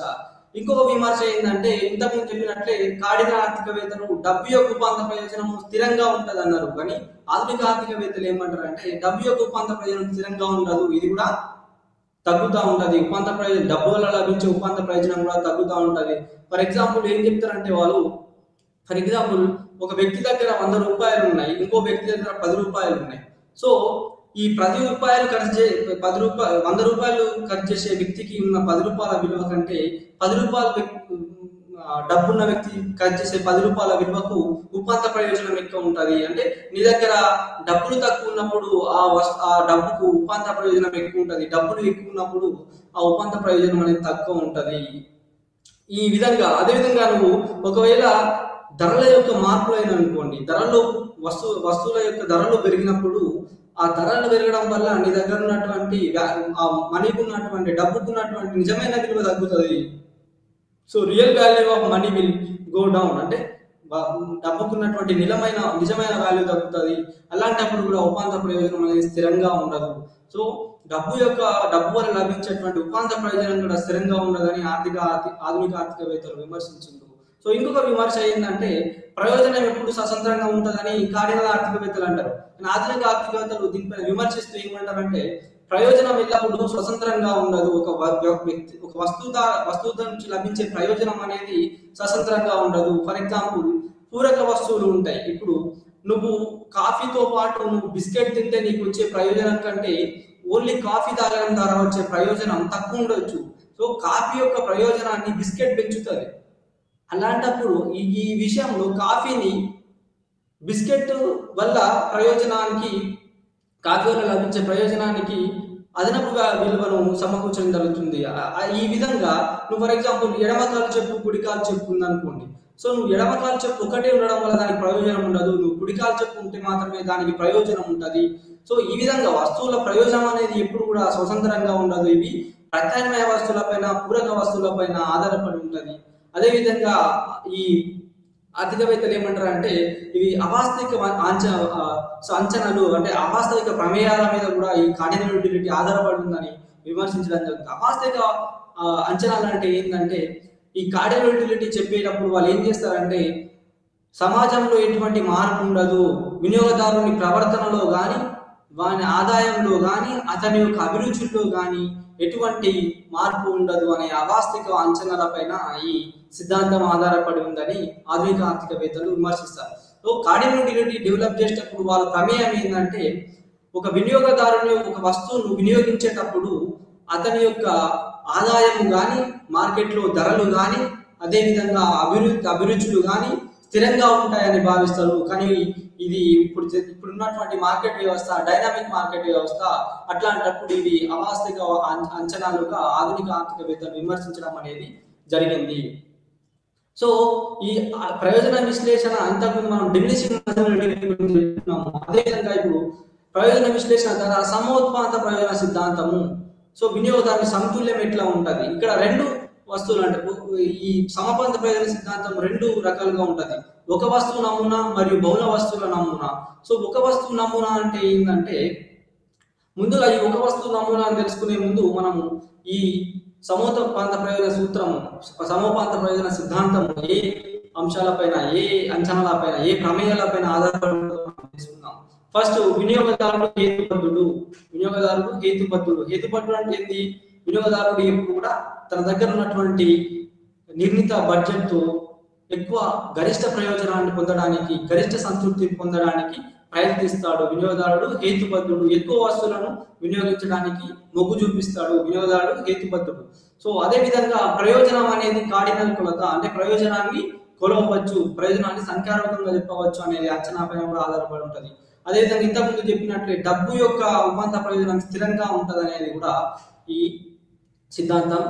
ఇంకొక విమర్శ ఏంటంటే ఇంతకుముందు చెప్పినట్లే కార్డినల్ ఆర్థికవేత్తలు డబ్బు యొక్క ఉపాంత ప్రయోజనం స్థిరంగా ఉంటది అన్నారు. కానీ ఆధునిక ఆర్థికవేత్తలు ఏమంటారు అంటే డబ్బు యొక్క ఉపాంత ప్రయోజనం స్థిరంగా ఉండదు, ఇది కూడా తగ్గుతూ ఉంటది. ఉపాంత ప్రయోజనం డబ్బు వల్ల లభించే ఉపాంత ప్రయోజనం కూడా తగ్గుతూ ఉంటది. ఫర్ ఎగ్జాంపుల్ ఏం చెప్తారంటే వాళ్ళు, ఫర్ ఎగ్జాంపుల్ ఒక వ్యక్తి దగ్గర 100 రూపాయలు ఉన్నాయి, ఇంకో వ్యక్తి దగ్గర 10 రూపాయలు ఉన్నాయి. సో ఈ 10 రూపాయలు 100 రూపాయలు ఖర్చు చేసే వ్యక్తికి ఉన్న 10 రూపాయల విలువ కంటే 10 రూపాయలు డబ్బున్న వ్యక్తి ఖర్చు చేసే 10 రూపాయల విలువకు ఉపాంత ప్రయోజనం ఎక్కువ ఉంటది. అంటే నీ దగ్గర డబ్బులు తక్కువ ఉన్నప్పుడు ఆ డబ్బుకు ఉపాంత ప్రయోజనం ఎక్కువ ఉంటది, డబ్బులు ఎక్కువ ఉన్నప్పుడు ఆ ఉపాంత ప్రయోజనం అనేది తక్కువ ఉంటది. ఈ విధంగా అదేవిధంగా నువ్వు ఒకవేళ ధరల యొక్క మార్పులు అయిన అనుకోండి, వస్తువుల యొక్క ధరలు పెరిగినప్పుడు ఆ ధరలు పెరగడం వల్ల నీ దగ్గర ఉన్నటువంటి ఆ మనీకి ఉన్నటువంటి డబ్బుకున్నటువంటి నిజమైన విలువ తగ్గుతుంది. So real value of money will go down, అంటే డబ్బుకున్నటువంటి నిజమైన వాల్యూ తగ్గుతుంది. అలాంటప్పుడు కూడా ఉపాంత ప్రయోజనం అనేది స్థిరంగా ఉండదు. సో డబ్బు వల్ల లభించేటువంటి ఉపాంత ప్రయోజనం కూడా స్థిరంగా ఉండదని ఆధునిక ఆర్థికవేత్తలు విమర్శించారు. సో ఇంకొక విమర్శ ఏంటంటే ప్రయోజనం ఎప్పుడు స్వతంత్రంగా ఉంటుందని కార్డినల్ ఆర్థికవేత్తలు అంటారు. ఆధునిక ఆర్థికవేత్తలు దీనిపైన విమర్శిస్తూ ఏమంటారంటే ప్రయోజనం ఎల్లప్పుడూ స్వతంత్రంగా ఉండదు. ఒక వస్తువు నుంచి లభించే ప్రయోజనం అనేది స్వతంత్రంగా ఉండదు. ఫర్ ఎగ్జాంపుల్ పూరక వస్తువులు ఉంటాయి. ఇప్పుడు నువ్వు కాఫీతో పాటు నువ్వు బిస్కెట్ తింటే నీకు వచ్చే ప్రయోజనం కంటే ఓన్లీ కాఫీ తాగడం ద్వారా వచ్చే ప్రయోజనం తక్కువ ఉండొచ్చు. సో కాఫీ యొక్క ప్రయోజనాన్ని బిస్కెట్ పెంచుతుంది. అలాంటప్పుడు ఈ విషయంలో కాఫీని బిస్కెట్ వల్ల కాఫీ వల్ల లభించే ప్రయోజనానికి అదనపుగా విలువను సమకూర్చడం జరుగుతుంది. ఈ విధంగా నువ్వు ఫర్ ఎగ్జాంపుల్ ఎడమకాలు చెప్పు కుడికాలు చెప్పు ఉందనుకోండి. సో నువ్వు ఎడమకాలు చెప్పు ఒకటే ఉండడం వల్ల దానికి ప్రయోజనం ఉండదు, నువ్వు కుడికాలు చెప్పు ఉంటే మాత్రమే దానికి ప్రయోజనం ఉంటుంది. సో ఈ విధంగా వస్తువుల ప్రయోజనం అనేది ఎప్పుడు కూడా స్వతంత్రంగా ఉండదు. ఇవి ప్రత్యామ్నాయ వస్తువులపైన, పూరక వస్తువులపైన ఆధారపడి ఉంటుంది. అదేవిధంగా ఈ ఆర్థికవేత్తలు ఏమంటారు అంటే ఇవి అవాస్తవిక అంచనాలు అంటే అవాస్తవిక ప్రమేయాల మీద కూడా ఈ కార్డినల్ యూటిలిటీ ఆధారపడి ఉందని విమర్శించడం జరుగుతుంది. అవాస్తవిక అంచనాలు అంటే ఏంటంటే ఈ కార్డినల్ యూటిలిటీ చెప్పేటప్పుడు వాళ్ళు ఏం చేస్తారంటే సమాజంలో ఎటువంటి మార్పు ఉండదు, వినియోగదారుని ప్రవర్తనలో కానీ వాని ఆదాయంలో కానీ అతని యొక్క అభిరుచుల్లో కానీ ఎటువంటి మార్పు ఉండదు అనే అవాస్తవిక అంచనాలపైన ఈ సిద్ధాంతం ఆధారపడి ఉందని ఆధునిక ఆర్థికవేత్తలు విమర్శిస్తారు. సో కార్డినల్ యూటిలిటీ డెవలప్ చేసేటప్పుడు వాళ్ళ ప్రమేయం ఏంటంటే ఒక వినియోగదారుని ఒక వస్తువును వినియోగించేటప్పుడు అతని యొక్క ఆదాయము కానీ మార్కెట్లో ధరలు కానీ అదేవిధంగా అభిరుచులు కానీ స్థిరంగా ఉంటాయని భావిస్తారు. కానీ ఇది ఇప్పుడున్నటువంటి మార్కెట్ వ్యవస్థ డైనామిక్ మార్కెట్ వ్యవస్థ, అట్లాంటప్పుడు ఇవి అవాస్తవిక అంచనాలుగా ఆధునిక ఆర్థికవేత్తలు విమర్శించడం అనేది జరిగింది. సో ఈ ప్రయోజన విశ్లేషణ ఇంతకుముందు మనం డిమినిషింగ్ అదేవిధంగా ఇప్పుడు ప్రయోజన విశ్లేషణ ద్వారా సమోత్పాద ప్రయోజన సిద్ధాంతము. సో వినియోగదారుని సమతుల్యం ఎట్లా ఉంటది, ఇక్కడ రెండు వస్తువులు అంటే ఈ సమపాద ప్రయోజన సిద్ధాంతం రెండు రకాలుగా ఉంటది. ఒక వస్తువు నమూనా మరియు బహుళ వస్తువుల నమూనా. సో ఒక వస్తువు నమూనా అంటే ఏంటంటే ముందుగా ఈ ఒక వస్తువు నమూనా అని తెలుసుకునే ముందు మనము ఈ సమోత్పాద ప్రయోజన సూత్రము సమోపాద ప్రయోజన సిద్ధాంతము ఏ అంశాలపైన ఏ అంచనాలపైన ఏ ప్రమేయాలపైన ఆధారపడి తెలుసుకుందాం. ఫస్ట్ వినియోగదారుడు హేతుబద్ధుడు. హేతుబద్ధుడు అంటే ఏంది? వినియోగదారుడు ఎప్పుడు కూడా తన దగ్గర ఉన్నటువంటి నిర్ణీత బడ్జెట్ తో ఎక్కువ గరిష్ట ప్రయోజనాన్ని పొందడానికి గరిష్ట సంతృప్తి పొందడానికి ప్రయత్నిస్తాడు. వినియోగదారుడు హేతుబద్ధుడు. ఎక్కువ వస్తువులను వినియోగించడానికి మొగ్గు చూపిస్తాడు వినియోగదారుడు హేతుబద్ధుడు. సో అదే విధంగా ప్రయోజనం అనేది కార్డినల్ కొలత, అంటే ప్రయోజనాన్ని కొలవచ్చు, ప్రయోజనాన్ని సంఖ్యారూపంగా చెప్పవచ్చు అనేది అంచనా పైన కూడా ఆధారపడి ఉంటుంది. అదేవిధంగా ఇంతకుముందు చెప్పినట్లే డబ్బు యొక్క ఉపాంత ప్రయోజనం స్థిరంగా ఉంటది అనేది కూడా ఈ సిద్ధాంతం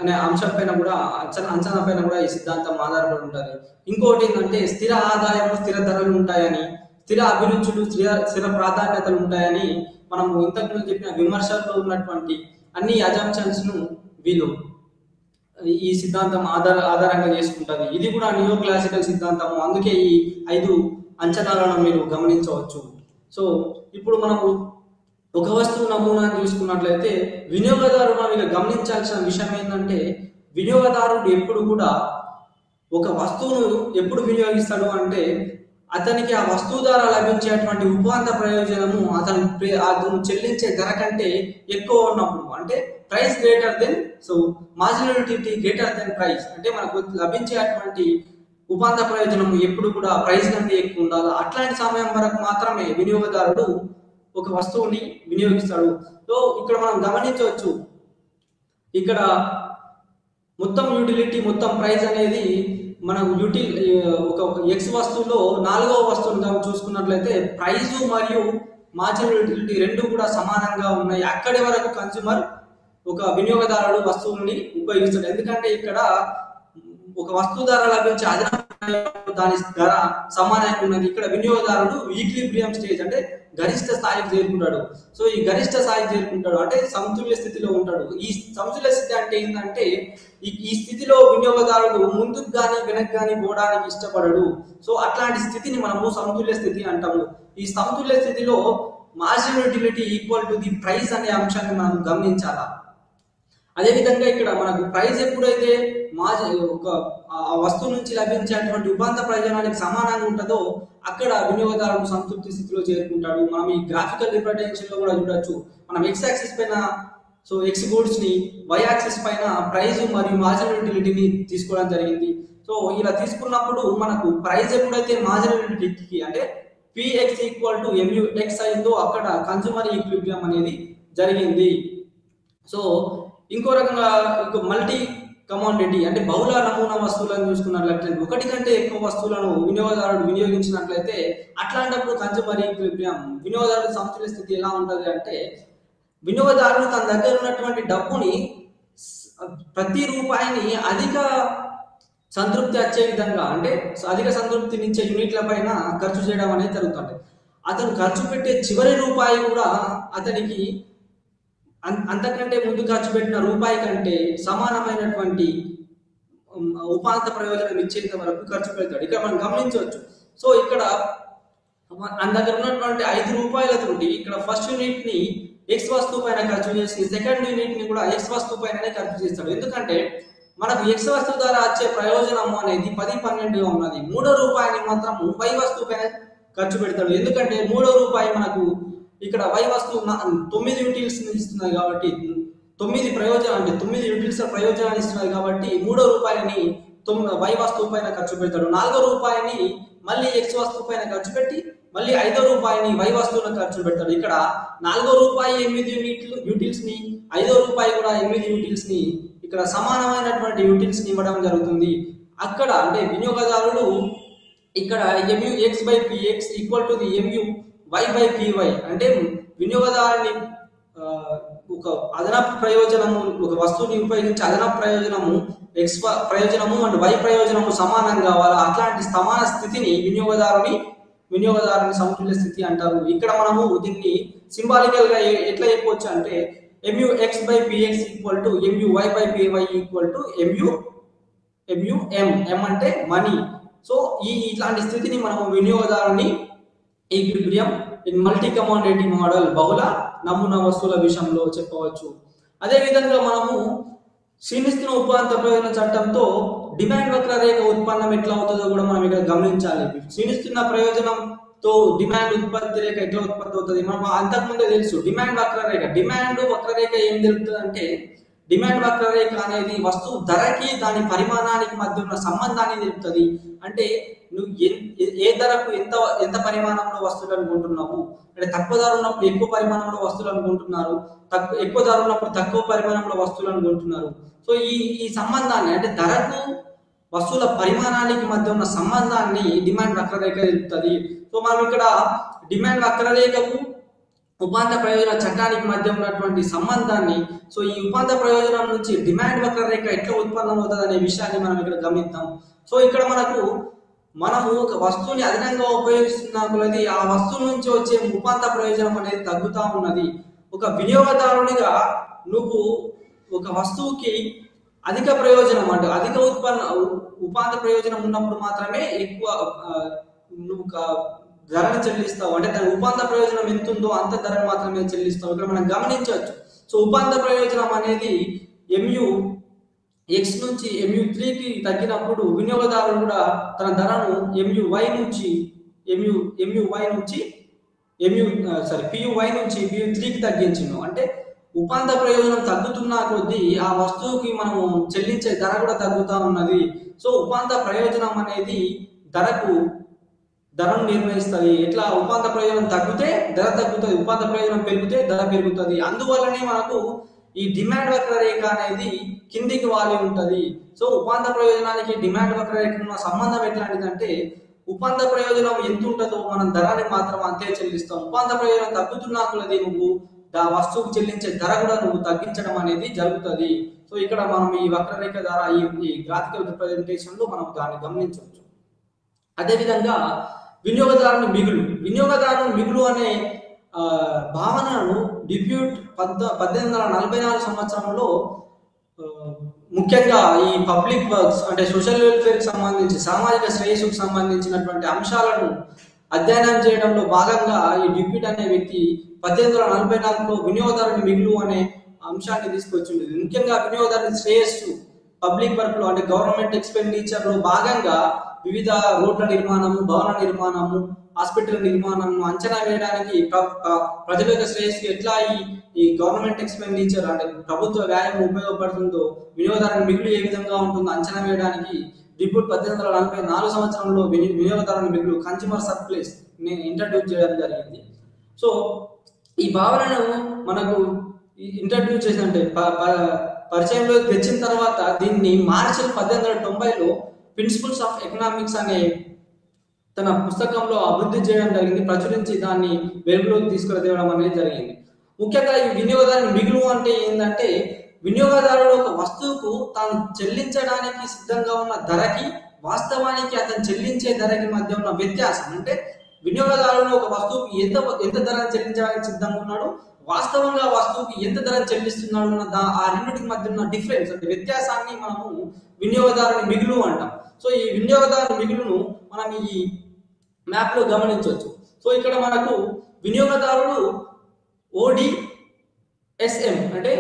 అనే అంశం పైన కూడా అంచనా పైన కూడా ఈ సిద్ధాంతం ఆధారపడి ఉంటుంది. ఇంకోటి ఏంటంటే స్థిర ఆదాయము స్థిర ధరలు ఉంటాయని, స్థిర అభిరుచులు స్థిర ప్రాధాన్యతలు ఉంటాయని మనము ఇంతకుముందు చెప్పిన విమర్శల్లో ఉన్నటువంటి అన్ని అజంప్షన్స్ ను వీళ్ళు ఈ సిద్ధాంతం ఆధారంగా చేసుకుంటుంది. ఇది కూడా నియో క్లాసికల్ సిద్ధాంతము. అందుకే ఈ 5 అంచనాలను మీరు గమనించవచ్చు. సో ఇప్పుడు మనము ఒక వస్తువు నమూనాను చూసుకున్నట్లయితే వినియోగదారుడు గమనించాల్సిన విషయం ఏంటంటే వినియోగదారుడు ఎప్పుడు కూడా ఒక వస్తువును ఎప్పుడు వినియోగిస్తాడు అంటే అతనికి ఆ వస్తువు ద్వారా లభించేటువంటి ఉపాంత ప్రయోజనము అతను చెల్లించే ధర కంటే ఎక్కువ ఉన్నప్పుడు, అంటే price greater than so marginal utility greater than price, అంటే మనకు లభించేటువంటి ఉపాంత ప్రయోజనం ఎప్పుడు కూడా ప్రైస్ కంటే ఎక్కువ ఉండాలి. అట్లాంటి సమయం వరకు మాత్రమే వినియోగదారుడు ఒక వస్తువుని వినియోగిస్తాడు. సో ఇక్కడ మనం గమనించవచ్చు, ఇక్కడ మొత్తం యూటిలిటీ మొత్తం ప్రైస్ అనేది మనకు ఒక ఎక్స్ వస్తువులో 4వ వస్తువును చూసుకున్నట్లయితే ప్రైస్ మరియు మార్జినల్ యూటిలిటీ రెండు కూడా సమానంగా ఉన్నాయి. అక్కడి వరకు కన్స్యూమర్ ఒక వినియోగదారుడు వస్తువుని ఉపయోగిస్తాడు. ఎందుకంటే ఇక్కడ ఒక వస్తువు ధర లభించే అదనపు దాని ధర సమానంగా ఉన్నది. ఇక్కడ వినియోగదారుడు ఈక్విలిబ్రియం స్టేజ్ అంటే గరిష్ట స్థాయికి చేరుకుంటాడు. సో ఈ గరిష్ట స్థాయికి చేరుకుంటాడు అంటే సమతుల్య స్థితిలో ఉంటాడు. ఈ సమతుల్య స్థితి అంటే ఏంటంటే ఈ స్థితిలో వినియోగదారుడు ముందుకు కానీ వెనక్కి కానీ పోవడానికి ఇష్టపడడు. సో అట్లాంటి స్థితిని మనము సమతుల్య స్థితి అంటాము. ఈ సమతుల్య స్థితిలో marginal utility equal to the price అనే అంశాన్ని మనం గమనించాలా. అదేవిధంగా ఇక్కడ మనకు ప్రైస్ ఎప్పుడైతే ఒక వస్తువు నుంచి లభించేటువంటి ఉపాంత ప్రయోజనానికి సమానంగా ఉంటుందో అక్కడ వినియోగదారుడు సంతృప్తి స్థితిలో చేరుకుంటాడు. మనం ఈ గ్రాఫికల్ రిప్రజెంటేషన్ లో కూడా చూడొచ్చు. మనం ఎక్స్ యాక్సిస్ పైన సో ఎక్స్ గూడ్స్ ని, వై యాక్సిస్ పైన ప్రైస్ మరియు మార్జినల్ యూటిలిటీని తీసుకోవడం జరిగింది. సో ఇలా తీసుకున్నప్పుడు మనకు ప్రైస్ ఎప్పుడైతే మార్జినల్ యూటిలిటీకి అంటే పిఎక్స్ ఈక్వల్ టు ఎంయుఎక్స్ అయిందో అక్కడ కన్స్యూమర్ ఈక్విలిబ్రియం అనేది జరిగింది. సో ఇంకో రకంగా మల్టీ కమోడిటీ అంటే బహుళ నమూనా వస్తువులను చూసుకున్నట్లయితే ఒకటి కంటే ఎక్కువ వస్తువులను వినియోగదారుడు వినియోగించినట్లయితే అట్లాంటప్పుడు కన్స్యూమర్ ఈక్విలిబ్రియం వినియోగదారుడు సమతుల్య స్థితి ఎలా ఉంటుంది అంటే వినియోగదారుడు తన దగ్గర ఉన్నటువంటి డబ్బుని ప్రతి రూపాయిని అధిక సంతృప్తి వచ్చే విధంగా అంటే అధిక సంతృప్తినిచ్చే యూనిట్ల పైన ఖర్చు చేయడం అనేది జరుగుతుంది. అతను ఖర్చు పెట్టే చివరి రూపాయి కూడా అతనికి అంతకంటే ముందు ఖర్చు పెట్టిన రూపాయి కంటే సమానమైనటువంటి ఉపాంత ప్రయోజనం ఇచ్చేంత వరకు ఖర్చు పెడతాడు. ఇక్కడ మనం గమనించవచ్చు. సో ఇక్కడ మన దగ్గర ఉన్నటువంటి 5 రూపాయలతోటి ఇక్కడ ఫస్ట్ యూనిట్ ని ఎక్స్ వస్తువు పైన ఖర్చు చేసి సెకండ్ యూనిట్ ని కూడా ఎక్స్ వస్తువు పైననే ఖర్చు చేస్తాడు. ఎందుకంటే మనకు ఎక్స్ వస్తువు ద్వారా వచ్చే ప్రయోజనం అనేది 10-12గా ఉన్నది. 3వ రూపాయిని మాత్రం వై వస్తువు పైన ఖర్చు పెడతాడు. ఎందుకంటే 3వ రూపాయి మనకు ఇక్కడ వై వస్తువు 9 యూటిల్స్ ఇస్తున్నాయి కాబట్టి 9 ప్రయోజనం అంటే 9 యూటిల్స్ ప్రయోజనాన్ని ఇస్తున్నది కాబట్టి 3వ రూపాయిని y వస్తువు పైన ఖర్చు పెడతాడు. 4వ రూపాయిని మళ్ళీ x వస్తువు పైన ఖర్చు పెట్టి మళ్ళీ 5వ రూపాయిని y వస్తువులకు ఖర్చు పెడతాడు. ఇక్కడ 4వ రూపాయి 8 యూటిల్స్ ని, 5వ రూపాయి కూడా 8 యూటిల్స్ ని, ఇక్కడ సమానమైనటువంటి యూటిల్స్ ని ఇవ్వడం జరుగుతుంది. అక్కడ అంటే వినియోగదారులు ఇక్కడ MUX/PX equal to the MUY/PY అంటే వినియోగదారుని ఒక అదనపు ప్రయోజనము, ఒక వస్తువుని ఉపయోగించి అదనపు ప్రయోజనము X ప్రయోజనము అండ్ Y ప్రయోజనము సమానం కావాలా, అట్లాంటి సమాన స్థితిని వినియోగదారుని సమతుల్య స్థితి అంటారు. ఇక్కడ మనము దీన్ని సింబాలికల్ గా ఎట్లా చెప్పవచ్చు అంటే MUX/PX equal to MUY/PY equal to MUM అంటే మనీ. సో ఇట్లాంటి స్థితిని మనము వినియోగదారుని equilibrium in multi commodity model బహుళ నమూనా వస్తువుల విషయంలో చెప్పవచ్చు. అదేవిధంగా మనము క్షీణిస్తున్న ఉపాంత ప్రయోజన చట్టంతో డిమాండ్ వక్రరేఖ ఉత్పన్నం ఎట్లా అవుతుందో కూడా మనం ఇక్కడ గమనించాలి. క్షీణిస్తున్న ప్రయోజనంతో డిమాండ్ ఉత్పత్తి రేఖ ఎట్లా ఉత్పత్తి అవుతుంది మనం అంతకుముందే తెలుసు. డిమాండ్ వక్రరేఖ ఏం తెలుపుతుంది అంటే డిమాండ్ వక్రరేఖ అనేది వస్తువు ధరకి దాని పరిమాణానికి మధ్య ఉన్న సంబంధాన్ని తెలుపుతుంది. అంటే నువ్వు ఏ ధరకు ఎంత పరిమాణంలో వస్తువులను కొంటున్నావు, అంటే తక్కువ ధర ఉన్నప్పుడు ఎక్కువ పరిమాణంలో వస్తువులను కొంటున్నారు, ఎక్కువ ధర ఉన్నప్పుడు తక్కువ పరిమాణంలో వస్తువులను కొంటున్నారు. సో ఈ సంబంధాన్ని అంటే ధరకు వస్తువుల పరిమాణానికి మధ్య ఉన్న సంబంధాన్ని డిమాండ్ వక్రరేఖ తెలుపుతుంది. సో మనం ఇక్కడ డిమాండ్ వక్రరేఖకు ఉపాంత ప్రయోజన చట్టానికి మధ్య ఉన్నటువంటి సంబంధాన్ని, సో ఈ ఉపాంత ప్రయోజనం నుంచి డిమాండ్ వక్రరేఖ ఎట్లా ఉత్పన్నం అవుతుంది అనే విషయాన్ని మనం ఇక్కడ గమనిద్దాం. సో ఇక్కడ మనము ఒక వస్తువుని అదనంగా ఉపయోగిస్తున్న కొలది ఆ వస్తువు నుంచి వచ్చే ఉపాంత ప్రయోజనం అనేది తగ్గుతా ఉన్నది. ఒక వినియోగదారునిగా నువ్వు ఒక వస్తువుకి అధిక ప్రయోజనం అంటే అధిక ఉపాంత ప్రయోజనం ఉన్నప్పుడు మాత్రమే ఎక్కువ నువ్వు ధరని చెల్లిస్తావు. అంటే దాని ఉపాంత ప్రయోజనం ఎంత ఉందో అంత ధరను మాత్రమే చెల్లిస్తావు. ఇక్కడ మనం గమనించవచ్చు. సో ఉపాంత ప్రయోజనం అనేది MUX నుంచి MU3కి తగ్గినప్పుడు వినియోగదారులు కూడా తన ధరను PUY నుంచి PU3కి తగ్గించిండు. అంటే ఉపాంత ప్రయోజనం తగ్గుతున్న కొద్దీ ఆ వస్తువుకి మనము చెల్లించే ధర కూడా తగ్గుతా ఉన్నది. సో ఉపాంత ప్రయోజనం అనేది ధరను నిర్ణయిస్తుంది. ఎట్లా ఉపాంత ప్రయోజనం తగ్గితే ధర తగ్గుతుంది, ఉపాంత ప్రయోజనం పెరిగితే ధర పెరుగుతుంది. అందువల్లనే మనకు ఈ డిమాండ్ వక్రరేఖ అనేది కిందికి వాలి ఉంటుంది. సో ఉపాంత ప్రయోజనానికి డిమాండ్ వక్రరేఖ ఉన్న సంబంధం ఎట్లాంటిదంటే ఉపాంత ప్రయోజనం ఎంత ఉంటుందో మనం ధరని మాత్రం అంతే చెల్లిస్తాం. ఉపాంత ప్రయోజనం తగ్గుతున్నా కొలది నువ్వు వస్తువుకు చెల్లించే ధర కూడా నువ్వు తగ్గించడం అనేది జరుగుతుంది. సో ఇక్కడ మనం ఈ వక్రరేఖ ద్వారా ఈ గ్రాఫికల్ రిప్రజెంటేషన్ లో మనం దాన్ని గమనించవచ్చు. అదేవిధంగా వినియోగదారుని మిగులు అనే భావనను డిప్యూట్ 1844 సంవత్సరంలో ముఖ్యంగా ఈ పబ్లిక్ వర్క్స్ అంటే సోషల్ వెల్ఫేర్కి సంబంధించి సామాజిక శ్రేయస్సుకు సంబంధించినటువంటి అంశాలను అధ్యయనం చేయడంలో భాగంగా ఈ డిప్యూట్ అనే వ్యక్తి 1844లో వినియోగదారుని మిగులు అనే అంశాన్ని తీసుకొచ్చింది. ముఖ్యంగా వినియోగదారుని శ్రేయస్సు పబ్లిక్ వర్క్ లో అంటే గవర్నమెంట్ ఎక్స్పెండిచర్ లో భాగంగా వివిధ రోడ్ల నిర్మాణము, భవన నిర్మాణము, హాస్పిటల్ నిర్మాణము అంచనా వేయడానికి ప్రజల యొక్క శ్రేయస్సు ఎట్లా ఈ గవర్నమెంట్ ఎక్స్పెండిచర్ అంటే ప్రభుత్వ వ్యయం ఉపయోగపడుతుందో, వినియోగదారుని మిగులు ఏ విధంగా ఉంటుందో అంచనా వేయడానికి డిప్యూట్ 1844 సంవత్సరంలో వినియోగదారుని మిగులు కన్స్యూమర్ సర్ప్లస్ ఇంట్రడ్యూస్ చేయడం జరిగింది. సో ఈ భావనను మనకు ఇంట్రడ్యూస్ చేసినట్టే పరిచయంలో తెచ్చిన తర్వాత దీన్ని మార్చి 1890లో ప్రిన్సిపల్స్ ఆఫ్ ఎకనామిక్స్ అనే తన పుస్తకంలో అభివృద్ధి చేయడం జరిగింది, ప్రచురించి దాన్ని వెలుగులోకి తీసుకురావడం అనేది జరిగింది. ముఖ్యంగా ఈ వినియోగదారుని మిగులు అంటే ఏంటంటే వినియోగదారుడు ఒక వస్తువుకు తాను చెల్లించడానికి సిద్ధంగా ఉన్న ధరకి వాస్తవానికి అతను చెల్లించే ధరకి మధ్య ఉన్న వ్యత్యాసం. అంటే వినియోగదారుడు ఒక వస్తువుకి ఎంత ధరను చెల్లించడానికి సిద్ధంగా ఉన్నాడు, వాస్తవంగా వస్తువుకి ఎంత ధరను చెల్లిస్తున్నాడు అన్న ఆ రెండింటికి మధ్య ఉన్న డిఫరెన్స్ అంటే వ్యత్యాసాన్ని మనము వినియోగదారుని మిగులు అంటాం. సో ఈ వినియోగదారుని మిగులును మనం ఈ మ్యాప్ లో గమనించవచ్చు. సో ఇక్కడ మనకు వినియోగదారుడు ODSM అంటే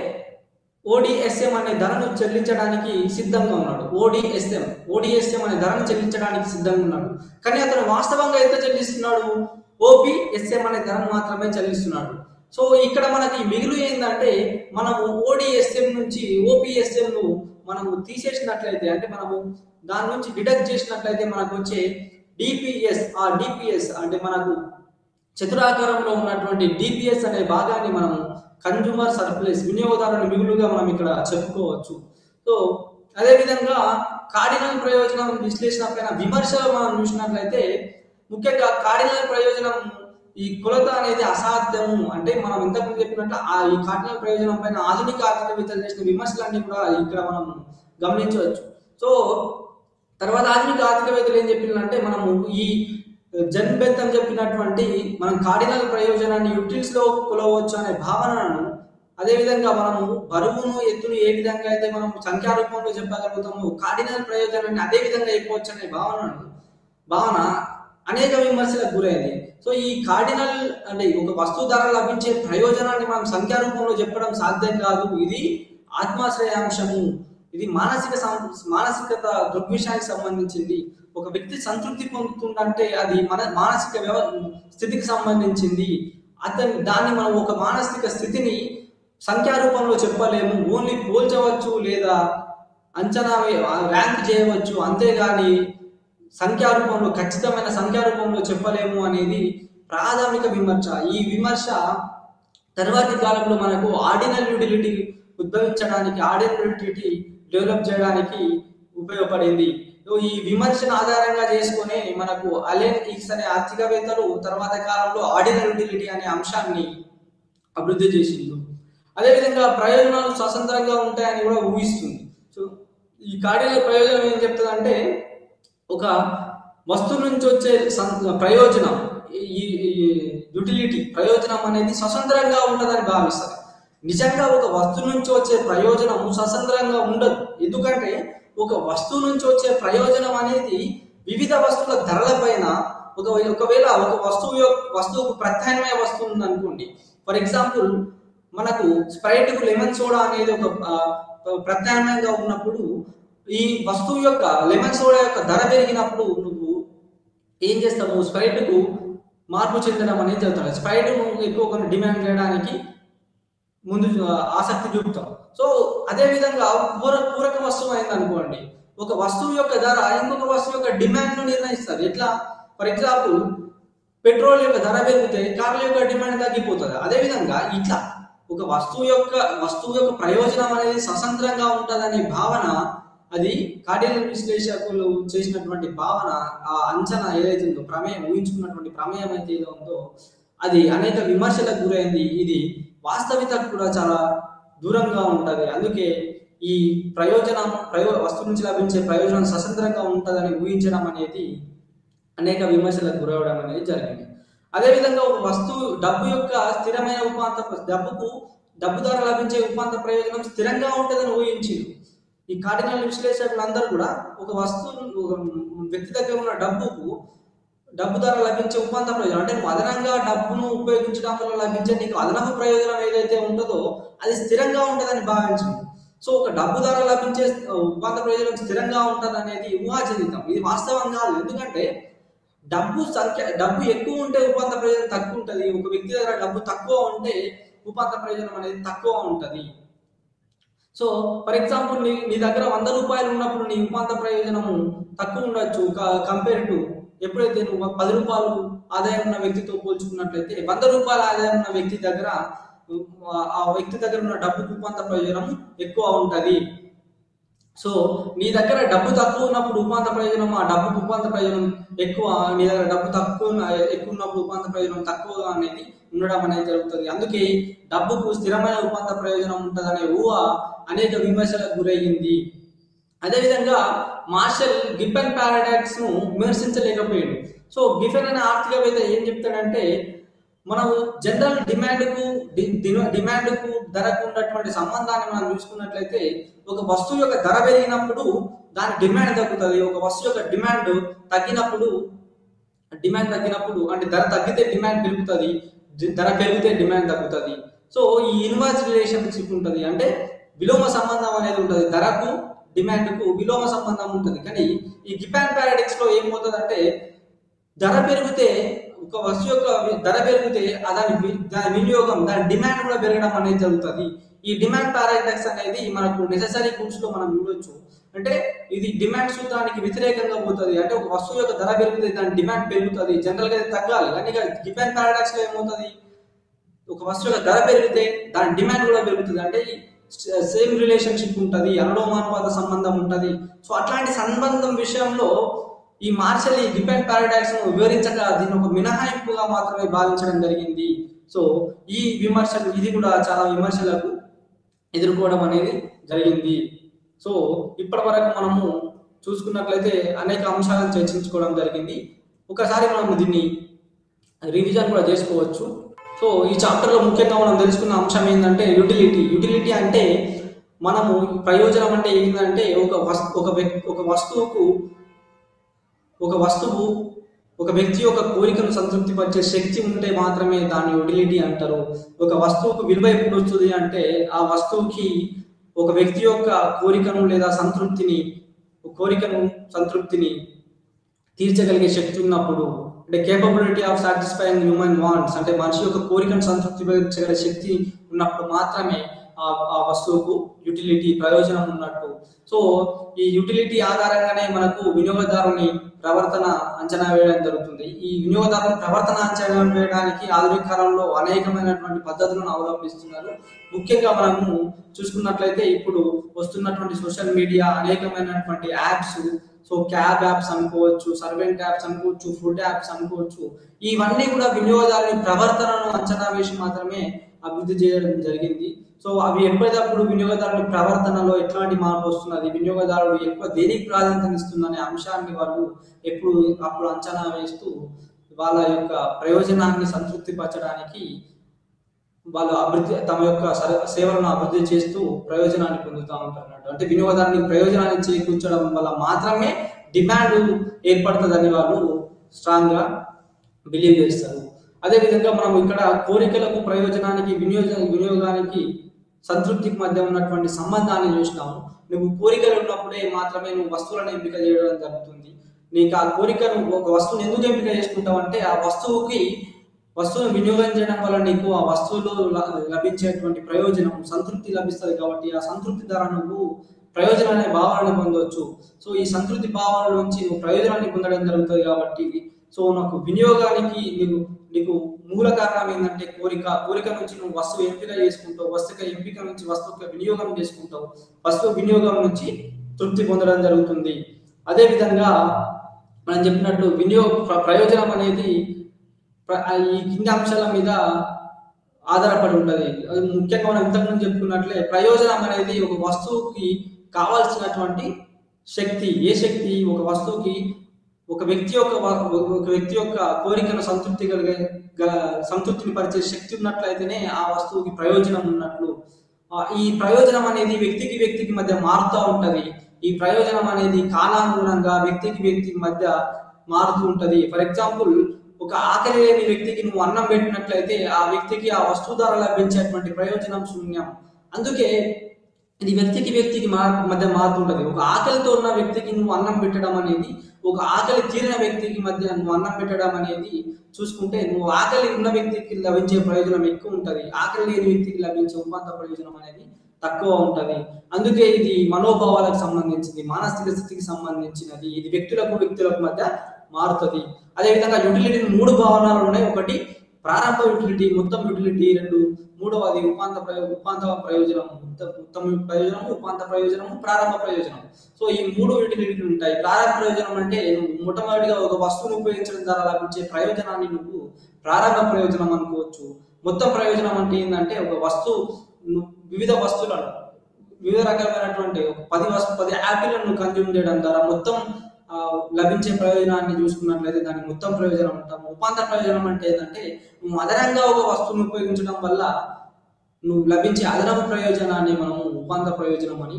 ODSM అనే ధరను చెల్లించడానికి సిద్ధంగా ఉన్నాడు. ODSM అనే ధరను చెల్లించడానికి సిద్ధంగా ఉన్నాడు. కానీ అతను వాస్తవంగా ఎంత చెల్లిస్తున్నాడు? OPSM అనే ధరను మాత్రమే చెల్లిస్తున్నాడు. సో ఇక్కడ మనకి మిగులు ఏంటంటే మనము ఓడిఎస్ఎం నుంచి ఓపీఎస్ఎం ను మనము తీసేసినట్లయితే, అంటే మనము దాని నుంచి డిడక్ట్ చేసినట్లయితే మనకు వచ్చే డిపిఎస్, ఆ డిపిఎస్ అంటే మనకు చతురాకారంలో ఉన్నటువంటి డిపిఎస్ అనే భాగాన్ని మనము కన్జ్యూమర్ సర్ప్లస్, వినియోగదారుల మిగులుగా మనం ఇక్కడ చెప్పుకోవచ్చు. సో అదేవిధంగా కార్డినల్ ప్రయోజనం విశ్లేషణ పైన విమర్శలు మనం చూసినట్లయితే, ముఖ్యంగా కార్డినల్ ప్రయోజనం ఈ కొలత అనేది అసాధ్యము, అంటే మనం ఇంతకుముందు చెప్పినట్టు ఈ కార్డినల్ ప్రయోజనం పైన ఆధునిక ఆర్థికవేత్తలు చేసిన విమర్శలన్నీ కూడా ఇక్కడ మనం గమనించవచ్చు. సో తర్వాత ఆధునిక ఆర్థికవేత్తలు ఏం చెప్పినంటే, మనము ఈ జన్ బెంతం చెప్పినటువంటి మనం కార్డినల్ ప్రయోజనాన్ని యూటిల్స్ లో కొలవచ్చు అనే భావనను, అదేవిధంగా మనము బరువును ఎత్తును ఏ విధంగా అయితే మనం సంఖ్యారూపంలో చెప్పగలుగుతామో కార్డినల్ ప్రయోజనాన్ని అదే విధంగా చెప్పవచ్చు అనే భావన అనేక విమర్శలకు గురైంది. సో ఈ కార్డినల్ అంటే ఒక వస్తువు ద్వారా లభించే ప్రయోజనాన్ని మనం సంఖ్యారూపంలో చెప్పడం సాధ్యం కాదు, ఇది ఆత్మాశ్రయాంశము, ఇది మానసికత దృగ్విషయానికి సంబంధించింది. ఒక వ్యక్తి సంతృప్తి పొందుతుందంటే అది మన మానసిక స్థితికి సంబంధించింది. దాన్ని మనం ఒక మానసిక స్థితిని సంఖ్యారూపంలో చెప్పలేము, ఓన్లీ పోల్చవచ్చు లేదా అంచనా ర్యాంక్ చేయవచ్చు, అంతేగాని సంఖ్యారూపంలో ఖచ్చితమైన సంఖ్యారూపంలో చెప్పలేము అనేది ప్రాథమిక విమర్శ. ఈ విమర్శ తర్వాతి కాలంలో మనకు ఆర్డినల్ యూటిలిటీ ఉద్భవించడానికి, ఆర్డినల్ యూటిలిటీ డెవలప్ చేయడానికి ఉపయోగపడింది. ఈ విమర్శను ఆధారంగా చేసుకుని మనకు అలెన్ ఈక్స్ అనే ఆర్థికవేత్తలు తర్వాత కాలంలో ఆర్డినల్ యూటిలిటీ అనే అంశాన్ని అభివృద్ధి చేసిండు. అదేవిధంగా ప్రయోజనాలు స్వతంత్రంగా ఉంటాయని కూడా ఊహిస్తుంది. సో ఈ కార్డినల్ ప్రయోజనం ఏం చెప్తుందంటే, ఒక వస్తువు నుంచి వచ్చే ప్రయోజనం, ఈ యూటిలిటీ ప్రయోజనం అనేది స్వతంత్రంగా ఉండదని భావిస్తారు. నిజంగా ఒక వస్తువు నుంచి వచ్చే ప్రయోజనం స్వతంత్రంగా ఉండదు. ఎందుకంటే ఒక వస్తువు నుంచి వచ్చే ప్రయోజనం అనేది వివిధ వస్తువుల ధరల పైన, ఒకవేళ ఒక వస్తువుకు ప్రత్యామ్నాయ వస్తువు ఉంది అనుకోండి. ఫర్ ఎగ్జాంపుల్ మనకు స్ప్రైట్ కు లెమన్ సోడా అనేది ఒక ప్రత్యామ్నాయంగా ఉన్నప్పుడు, ఈ వస్తువు యొక్క లెమన్ సోడా యొక్క ధర పెరిగినప్పుడు నువ్వు ఏం చేస్తావు, స్ప్రైట్ కు మార్పు చెందడం అనేది జరుగుతుంది. స్ప్రైట్ ఎక్కువ డిమాండ్ చేయడానికి ముందు ఆసక్తి చూపుతాం. సో అదే విధంగా పూరక వస్తువు అయింది అనుకోండి, ఒక వస్తువు యొక్క ధర ఇంకొక వస్తువు యొక్క డిమాండ్ ను నిర్ణయిస్తుంది. ఎట్లా, ఫర్ ఎగ్జాంపుల్ పెట్రోల్ యొక్క ధర పెరిగితే కార్ల యొక్క డిమాండ్ తగ్గిపోతుంది. అదేవిధంగా ఇట్లా ఒక వస్తువు యొక్క ప్రయోజనం అనేది స్వతంత్రంగా ఉంటుందనే భావన, అది కార్డినల్ విశ్లేషకులు చేసినటువంటి భావన, ఆ అంచనా ఏదైతే ఉందో, ప్రమేయం, ఊహించుకున్నటువంటి ప్రమేయం అయితే ఏదో ఉందో అది అనేక విమర్శలకు గురైంది. ఇది వాస్తవికతకు కూడా చాలా దూరంగా ఉంటుంది. అందుకే ఈ వస్తువు నుంచి లభించే ప్రయోజనం స్వతంత్రంగా ఉంటుందని ఊహించడం అనేది అనేక విమర్శలకు గురవడం అనేది జరిగింది. అదేవిధంగా ఒక వస్తువు డబ్బు యొక్క స్థిరమైన డబ్బు ద్వారా లభించే ఉపాంత ప్రయోజనం స్థిరంగా ఉంటుందని ఊహించింది. ఈ కార్డినల్ విశ్లేషకులందరూ కూడా ఒక వ్యక్తి దగ్గర ఉన్న డబ్బు ద్వారా లభించే ఉపాంత ప్రయోజనం, అంటే అదనంగా డబ్బును ఉపయోగించడం వల్ల లభించే నీకు అదనపు ప్రయోజనం ఏదైతే ఉంటుందో అది స్థిరంగా ఉంటుందని భావించింది. సో ఒక డబ్బు ద్వారా లభించే ఉపాంత ప్రయోజనం స్థిరంగా ఉంటుంది అనేది ఊహాజనితం, ఇది వాస్తవం కాదు. ఎందుకంటే డబ్బు ఎక్కువ ఉంటే ఉపాంత ప్రయోజనం తక్కువ ఉంటుంది. ఒక వ్యక్తి దగ్గర డబ్బు తక్కువ ఉంటే ఉపాంత ప్రయోజనం అనేది తక్కువ ఉంటుంది. సో ఫర్ ఎగ్జాంపుల్ నీ దగ్గర 100 రూపాయలు ఉన్నప్పుడు నీ ఉపాంత ప్రయోజనము తక్కువ ఉండొచ్చు కంపేర్ టు ఎప్పుడైతే నువ్వు 10 రూపాయలు ఆదాయం ఉన్న వ్యక్తితో పోల్చుకున్నట్లయితే 100 రూపాయల ఆదాయం ఉన్న వ్యక్తి దగ్గర ఉన్న డబ్బు ఉపాంత ప్రయోజనం ఎక్కువ ఉంటుంది. సో నీ దగ్గర డబ్బు తక్కువ ఉన్నప్పుడు ఉపాంత ప్రయోజనం, ఆ డబ్బుకు ఉపాంత ప్రయోజనం ఎక్కువ, నీ దగ్గర డబ్బు ఎక్కువ ఉన్నప్పుడు ఉపాంత ప్రయోజనం తక్కువగా అనేది ఉండడం అనేది జరుగుతుంది. అందుకే డబ్బుకు స్థిరమైన ఉపాంత ప్రయోజనం ఉంటుందనే ఊహ అనేక విమర్శలకు గురయ్యింది. అదేవిధంగా మార్షల్ గిబ్బన్ పారాడాక్స్ ను విమర్శించలేకపోయాడు. సో గిబ్బన్ అనే ఆర్థికవేత్త ఏం చెప్తాడంటే, మనం జనరల్ డిమాండ్కు ధరకు ఉన్నటువంటి సంబంధాన్ని మనం చూసుకున్నట్లయితే, ఒక వస్తువు యొక్క ధర పెరిగినప్పుడు దాని డిమాండ్ తగ్గుతుంది, ఒక వస్తువు యొక్క డిమాండ్ తగ్గినప్పుడు అంటే ధర తగ్గితే డిమాండ్ పెరుగుతుంది, ధర పెరిగితే డిమాండ్ తగ్గుతుంది. సో ఈ ఇన్వర్స్ రిలేషన్షిప్ ఉంటుంది, అంటే విలోమ సంబంధం అనేది ఉంటుంది, ధరకు డిమాండ్కు విలోమ సంబంధం ఉంటుంది. కానీ ఈ గిబ్బన్ పారాడాక్స్ లో ఏమవుతుంది అంటే, ధర పెరిగితే ఒక వస్తువు యొక్క ధర పెరిగితే దాని వినియోగం, దాని డిమాండ్ కూడా పెరగడం అనేది జరుగుతుంది. ఈ డిమాండ్ పారాడాక్స్ అనేది మనకు నెసెసరీ గూడ్స్ లో మనం చూడొచ్చు. అంటే ఇది డిమాండ్ సూత్రానికి వ్యతిరేకంగా పోతుంది. అంటే ఒక వస్తువు యొక్క ధర పెరిగితే దాని డిమాండ్ పెరుగుతుంది, జనరల్ గా తగ్గాలి. కానీ డిమాండ్ పారాడాక్స్ లో ఏమవుతుంది, ఒక వస్తువు యొక్క ధర పెరిగితే దాని డిమాండ్ కూడా పెరుగుతుంది. అంటే సేమ్ రిలేషన్షిప్ ఉంటుంది, అనులోమానుపాత సంబంధం ఉంటుంది. సో అట్లాంటి సంబంధం విషయంలో ఈ మార్షల్ ఈ డిపెండ్ పారాడాక్స్ ను వివరించక దీన్ని ఒక మినహాయింపుగా మాత్రమే భావించడం జరిగింది. సో ఈ విమర్శలు, ఇది కూడా చాలా విమర్శలకు ఎదుర్కోవడం అనేది జరిగింది. సో ఇప్పటి వరకు మనము చూసుకున్నట్లయితే అనేక అంశాలను చర్చించుకోవడం జరిగింది. ఒకసారి మనం దీన్ని రివిజన్ కూడా చేసుకోవచ్చు. సో ఈ చాప్టర్లో ముఖ్యంగా మనం తెలుసుకున్న అంశం ఏంటంటే యూటిలిటీ అంటే మనము ప్రయోజనం అంటే ఏంటంటే ఒక వ్యక్తి యొక్క కోరికను సంతృప్తిపరిచే శక్తి ఉంటే మాత్రమే దాన్ని యూటిలిటీ అంటారు. ఒక వస్తువుకు విలువ ఎప్పుడు వస్తుంది అంటే ఆ వస్తువుకి ఒక వ్యక్తి యొక్క కోరికను లేదా సంతృప్తిని తీర్చగలిగే శక్తి ఉన్నప్పుడు, అంటే capability of satisfying human wants, అంటే మనిషి యొక్క కోరికను సంతృప్తిపరచగల శక్తి ఉన్నప్పుడు మాత్రమే ఆ వస్తువుకు యూటిలిటీ, ప్రయోజనం ఉన్నట్టు. సో ఈ యూటిలిటీ ఆధారంగానే మనకు వినియోగదారుని ప్రవర్తన అంచనా వేయడం జరుగుతుంది. ఈ వినియోగదారుని ప్రవర్తన అంచనా వేయడానికి ఆధునిక కాలంలో అనేకమైనటువంటి పద్ధతులను అవలంబిస్తున్నారు. ముఖ్యంగా మనము చూసుకున్నట్లయితే ఇప్పుడు వస్తున్నటువంటి సోషల్ మీడియా, అనేకమైనటువంటి యాప్స్, సో క్యాబ్ యాప్స్ అనుకోవచ్చు, సర్వెంట్ యాప్స్ అనుకోవచ్చు, ఫుడ్ యాప్స్ అనుకోవచ్చు, ఇవన్నీ కూడా వినియోగదారుని ప్రవర్తనను అంచనా వేసి మాత్రమే అభివృద్ధి చేయడం జరిగింది. సో అవి ఎప్పటికప్పుడు వినియోగదారుని ప్రవర్తనలో ఎట్లాంటి మార్పు వస్తున్నది, వినియోగదారుడు ఎక్కువ దేనికి ప్రాధాన్యత ఇస్తుందనే అంశాన్ని వాళ్ళు అప్పుడు అంచనా వేస్తూ వాళ్ళ యొక్క ప్రయోజనాన్ని సంతృప్తిపరచడానికి వాళ్ళు తమ యొక్క సేవలను అభివృద్ధి చేస్తూ ప్రయోజనాన్ని పొందుతూ ఉంటారు. అంటే వినియోగదారుని ప్రయోజనాన్ని చేకూర్చడం వల్ల మాత్రమే డిమాండ్ ఏర్పడుతుందని వాళ్ళు స్ట్రాంగ్ గా బిలీవ్ చేస్తారు. అదేవిధంగా మనం ఇక్కడ కోరికలకు, ప్రయోజనానికి, వినియోగానికి, సంతృప్తికి మధ్య ఉన్నటువంటి సంబంధాన్ని చూసినాము. నువ్వు కోరికలు ఉన్నప్పుడే మాత్రమే నువ్వు వస్తువులను ఎంపిక చేయడం జరుగుతుంది. నీకు ఆ కోరికను, ఒక వస్తువుని ఎందుకు ఎంపిక చేసుకుంటావు అంటే ఆ వస్తువును వినియోగం చేయడం వల్ల నీకు ఆ వస్తువులో లభించేటువంటి ప్రయోజనం, సంతృప్తి లభిస్తుంది. కాబట్టి ఆ సంతృప్తి ద్వారా నువ్వు ప్రయోజనం అనే భావనను పొందవచ్చు. సో ఈ సంతృప్తి భావన నుంచి నువ్వు ప్రయోజనాన్ని పొందడం జరుగుతుంది. కాబట్టి సో నాకు వినియోగానికి నీకు మూల కారణం ఏంటంటే కోరిక నుంచి నువ్వు వస్తువు ఎంపిక చేసుకుంటావు, వస్తువు ఎంపిక నుంచి వస్తువు వినియోగం చేసుకుంటావు, వస్తువు వినియోగం నుంచి తృప్తి పొందడం జరుగుతుంది. అదేవిధంగా మనం చెప్పినట్టు ప్రయోజనం అనేది ఈ కింది అంశాల మీద ఆధారపడి ఉంటుంది. అది ముఖ్యంగా మనం ఇంతకుముందు చెప్పుకున్నట్లే ప్రయోజనం అనేది ఒక వస్తువుకి కావాల్సినటువంటి శక్తి. ఏ శక్తి? ఒక వస్తువుకి ఒక వ్యక్తి యొక్క కోరికను సంతృప్తిని పరిచే శక్తి ఉన్నట్లయితేనే ఆ వస్తువుకి ప్రయోజనం ఉన్నట్లు. ఈ ప్రయోజనం అనేది వ్యక్తికి మధ్య మారుతూ ఉంటది. ఈ ప్రయోజనం అనేది కాలానుగుణంగా వ్యక్తికి మధ్య మారుతూ ఉంటది. ఫర్ ఎగ్జాంపుల్, ఒక ఆకలి లేని వ్యక్తికి నువ్వు అన్నం పెట్టినట్లయితే ఆ వ్యక్తికి ఆ వస్తువు ద్వారా లభించేటువంటి ప్రయోజనం శూన్యం. అందుకే ఇది వ్యక్తికి మధ్య మారుతుంటది. ఒక ఆకలితో ఉన్న వ్యక్తికి నువ్వు అన్నం పెట్టడం అనేది, ఒక ఆకలి తీరిన వ్యక్తికి మధ్య నువ్వు అన్నం పెట్టడం అనేది చూసుకుంటే, నువ్వు ఆకలి ఉన్న వ్యక్తికి లభించే ప్రయోజనం ఎక్కువ ఉంటది, ఆకలి లేని వ్యక్తికి లభించే ఉపాంత ప్రయోజనం అనేది తక్కువ ఉంటది. అందుకే ఇది మనోభావాలకు సంబంధించింది, మానసిక స్థితికి సంబంధించినది. ఇది వ్యక్తులకు మధ్య మారుతుంది. అదేవిధంగా యూటిలిటీని 3 భావనలు ఉన్నాయి. ఒకటి ప్రారంభ యూటిలిటీ, మొత్తం యూటిలిటీ. మూడవది ఉపాంత ప్రయోజనం, ఉత్తమ ప్రయోజనం, ఉపాంత ప్రయోజనము, ప్రారంభ ప్రయోజనం. సో ఈ 3 యూటిలిటీలు ఉంటాయి. ప్రారంభ ప్రయోజనం అంటే నువ్వు మొట్టమొదటిగా ఒక వస్తువును ఉపయోగించడం ద్వారా లభించే ప్రయోజనాన్ని నువ్వు ప్రారంభ ప్రయోజనం అనుకోవచ్చు. మొత్తం ప్రయోజనం అంటే ఏంటంటే ఒక వస్తువు, వివిధ వస్తువులను, వివిధ రకమైనటువంటి 10 యాపిల్లను కన్జ్యూమ్ చేయడం ద్వారా మొత్తం లభించే ప్రయోజనాన్ని చూసుకున్నట్లయితే దాన్ని మొత్తం ప్రయోజనం అంటాము. ఉపాంత ప్రయోజనం అంటే ఏంటంటే నువ్వు అదనంగా ఒక వస్తువును ఉపయోగించడం వల్ల నువ్వు లభించే అదనపు ప్రయోజనాన్ని మనము ఉపాంత ప్రయోజనం అని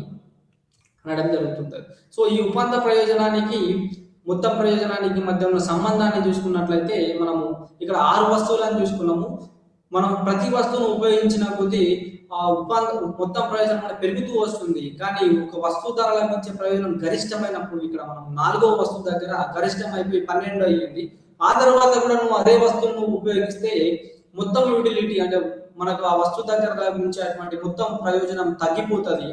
అనడం జరుగుతుంది. సో ఈ ఉపాంత ప్రయోజనానికి, మొత్తం ప్రయోజనానికి మధ్య ఉన్న సంబంధాన్ని చూసుకున్నట్లయితే మనము ఇక్కడ 6 వస్తువులను చూసుకున్నాము. మనం ప్రతి వస్తువును ఉపయోగించిన కొద్దీ మొత్తం ప్రయోజనం అనేది పెరుగుతూ వస్తుంది. కానీ ఒక వస్తువు ద్వారా లభించే ప్రయోజనం గరిష్టమైనప్పుడు, ఇక్కడ మనం 4వ వస్తువు దగ్గర గరిష్టం అయిపోయి 12 అయ్యింది. ఆ తర్వాత కూడా నువ్వు అదే వస్తువును ఉపయోగిస్తే మొత్తం యూటిలిటీ అంటే మనకు ఆ వస్తువు దగ్గర లభించేటువంటి మొత్తం ప్రయోజనం తగ్గిపోతుంది.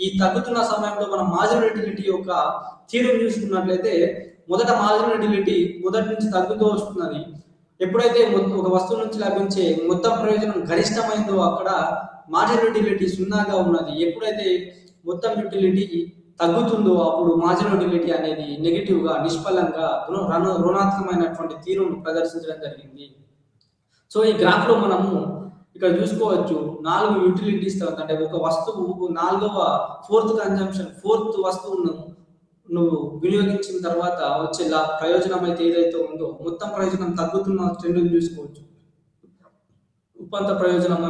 ఈ తగ్గుతున్న సమయంలో మనం మార్జినల్ యూటిలిటీ యొక్క తీరును చూసుకున్నట్లయితే మొదట మార్జినల్ యూటిలిటీ మొదటి నుంచి తగ్గుతూ వస్తున్నది. ఎప్పుడైతే ఒక వస్తువు నుంచి లభించే మొత్తం ప్రయోజనం గరిష్టమైందో అక్కడ మార్జినల్ యూటిలిటీ సున్నాగా ఉన్నది. ఎప్పుడైతే మొత్తం యూటిలిటీ తగ్గుతుందో అప్పుడు మార్జినల్ యూటిలిటీ అనేది నెగిటివ్ గా నిష్ఫలంగా రుణాత్మకమైనటువంటి తీరును ప్రదర్శించడం జరిగింది. సో ఈ గ్రాఫ్ లో మనము ఇక్కడ చూసుకోవచ్చు 4 యూటిలిటీస్ అంటే ఒక వస్తువు 4వ కన్జంప్షన్ 4th వస్తువును నువ్వు వినియోగించిన తర్వాత వచ్చే ప్రయోజనం అయితే ఏదైతే ఉందో మొత్తం ప్రయోజనం తగ్గుతున్న ట్రెండ్ చూసుకోవచ్చు. ఉపాంత ప్రయోజనం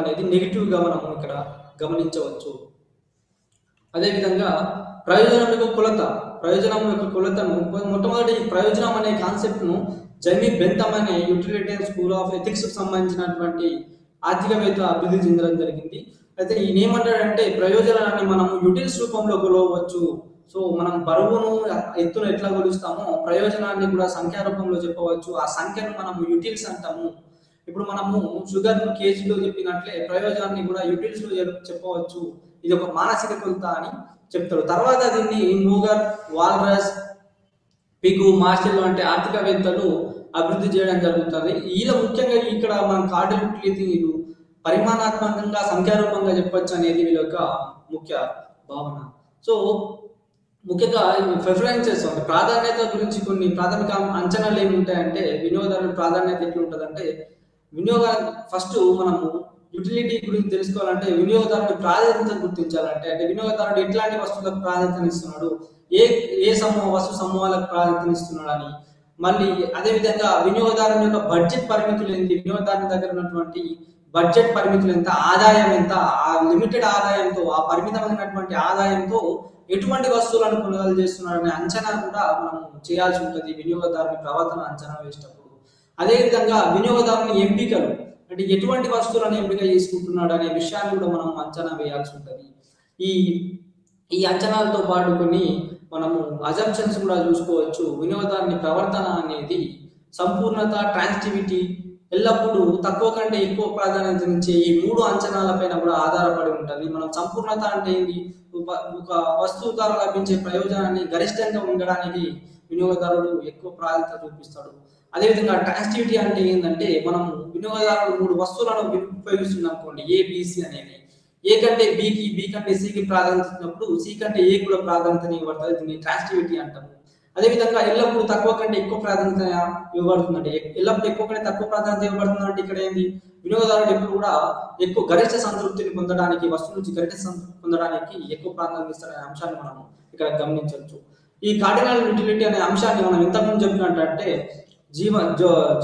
అనేది నెగిటివ్ గా మనం ఇక్కడ గమనించవచ్చు. అదేవిధంగా ప్రయోజనం యొక్క కొలతను మొట్టమొదటి ప్రయోజనం అనే కాన్సెప్ట్ ను జెర్మీ బెంథమ్ అనే యూటిలిటేరియన్ స్కూల్ ఆఫ్ ఎథిక్స్ కు సంబంధించినటువంటి ఆర్థికవేత్త అభివృద్ధి చెందడం జరిగింది. అయితే ఈయన ఏమంటాడంటే ప్రయోజనాన్ని మనం యూటిల్స్ రూపంలో కొలవచ్చు. సో మనం బరువును ఎత్తును ఎట్లా కొలుస్తామో ప్రయోజనాన్ని కూడా సంఖ్యా రూపంలో చెప్పవచ్చు. ఆ సంఖ్యను మనం యూటిల్స్ అంటాము. ఇప్పుడు మనము షుగర్ కేజీలో చెప్పినట్లే ప్రయోజనాన్ని కూడా యూటిల్స్ లో చెప్పవచ్చు. ఇది ఒక మానసిక కొలత అని చెప్తారు. తర్వాత దీన్ని మూగర్, వాల్రస్, పిగు, మార్షల్ వంటి ఆర్థికవేత్తలు అభివృద్ధి చేయడం జరుగుతుంది. ఇలా ముఖ్యంగా ఇక్కడ మనం కార్డినల్ యూటిలిటీ పరిమాణాత్మకంగా సంఖ్యారూపంగా చెప్పొచ్చు అనేది వీళ్ళ యొక్క ముఖ్య భావన. సో ముఖ్యంగా ప్రిఫరెన్సెస్ అంటే ప్రాధాన్యత గురించి కొన్ని ప్రాథమిక అంచనాలు ఏమి ఉంటాయంటే వినియోగదారుల ప్రాధాన్యత ఎట్లా ఉంటుందంటే ఫస్ట్ మనము యూటిలిటీ గురించి తెలుసుకోవాలంటే వినియోగదారుడి ప్రాధాన్యత గుర్తించాలంటే అంటే వినియోగదారుడు ఎట్లాంటి వస్తువులకు ప్రాధాన్యత ఇస్తున్నాడు, ఏ వస్తు సమూహాలకు ప్రాధాన్యత ఇస్తున్నాడు అని. మళ్ళీ అదేవిధంగా వినియోగదారుని యొక్క బడ్జెట్ పరిమితులు ఏంటి, వినియోగదారుని దగ్గర ఉన్నటువంటి బడ్జెట్ పరిమితులు ఎంత, ఆదాయం ఎంత, ఆ లిమిటెడ్ ఆదాయంతో ఆ పరిమితమైనటువంటి ఆదాయంతో ఎటువంటి వస్తువులను కొనుగోలు చేస్తున్నాడు అనే అంచనా కూడా మనం చేయాల్సి ఉంటుంది వినియోగదారుని ప్రవర్తన అంచనా వేసేటప్పుడు. అదేవిధంగా వినియోగదారుని ఎంపికలు అంటే ఎటువంటి వస్తువులను ఎంపిక చేసుకుంటున్నాడు అనే విషయాన్ని కూడా మనం అంచనా వేయాల్సి ఉంటుంది. ఈ అంచనాలతో పాటు కొన్ని మనము అజంప్షన్స్ కూడా చూసుకోవచ్చు. వినియోగదారుని ప్రవర్తన అనేది సంపూర్ణత, ట్రాన్సిటివిటీ, ఎల్లప్పుడూ తక్కువ కంటే ఎక్కువ ప్రాధాన్యతనిచ్చే ఈ 3 అంచనాలపైన కూడా ఆధారపడి ఉంటుంది. మనం సంపూర్ణత అంటే ఏంటి, ఒక వస్తువు ద్వారా లభించే ప్రయోజనాన్ని గరిష్టంగా ఉండడానికి వినియోగదారుడు ఎక్కువ ప్రాధాన్యత చూపిస్తాడు. అదేవిధంగా ట్రాన్సిటివిటీ అంటే ఏంటంటే మనం వినియోగదారుడు 3 వస్తువులను ఉపయోగిస్తున్నాం అనుకోండి, ఏబిసి అనేది. ఏ కంటే బికి, బి కంటే సికి ప్రాధాన్యత ఇచ్చినప్పుడు సి కంటే ఏ కూడా ప్రాధాన్యత ఇవ్వబడుతుంది. దీన్ని ట్రాన్సిటివిటీ అంటాము. అదేవిధంగా ఎల్లప్పుడూ తక్కువ కంటే ఎక్కువ ప్రాధాన్యత ఇవ్వబడుతుందంటే ఎల్లప్పుడూ ఎక్కువ కంటే తక్కువ ప్రాధాన్యత ఇవ్వబడుతుందంటే ఇక్కడ ఏంది, వినియోగదారుడు ఎప్పుడు కూడా ఎక్కువ గరిష్ట సంతృప్తిని పొందడానికి, వస్తువు నుంచి గరిష్ట సంతృప్తి పొందడానికి ఎక్కువ ప్రాధాన్యత ఇస్తారనే అంశాన్ని మనం ఇక్కడ గమనించవచ్చు. ఈ కార్డినల్ యూటిలిటీ అనే అంశాన్ని మనం ఇంతకుముందు చెప్పినట్టే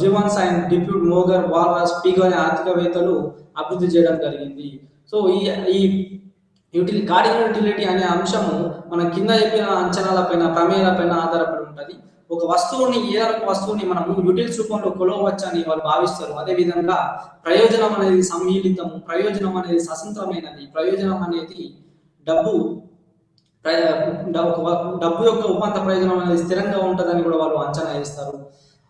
జీవన్ సైన్, డిప్యూట్, మోగర్, వాల్రస్, పిగు అనే ఆర్థికవేత్తలు అభివృద్ధి చేయడం జరిగింది. సో ఈ కార్డినల్ యూటిలిటీ అనే అంశము మన కింద చెప్పిన అంచనాలపైన, ప్రమేయాలపైన ఆధారపడి ఉంటుంది. ఒక వస్తువుని మనము యూటిల్స్ రూపంలో కొలవచ్చని వాళ్ళు భావిస్తారు. అదేవిధంగా ప్రయోజనం అనేది సమ్మిళితము, ప్రయోజనం అనేది స్వతంత్రమైనది, ప్రయోజనం అనేది డబ్బు యొక్క ఉపాంత ప్రయోజనం అనేది స్థిరంగా ఉంటుందని కూడా వాళ్ళు అంచనా వేస్తారు.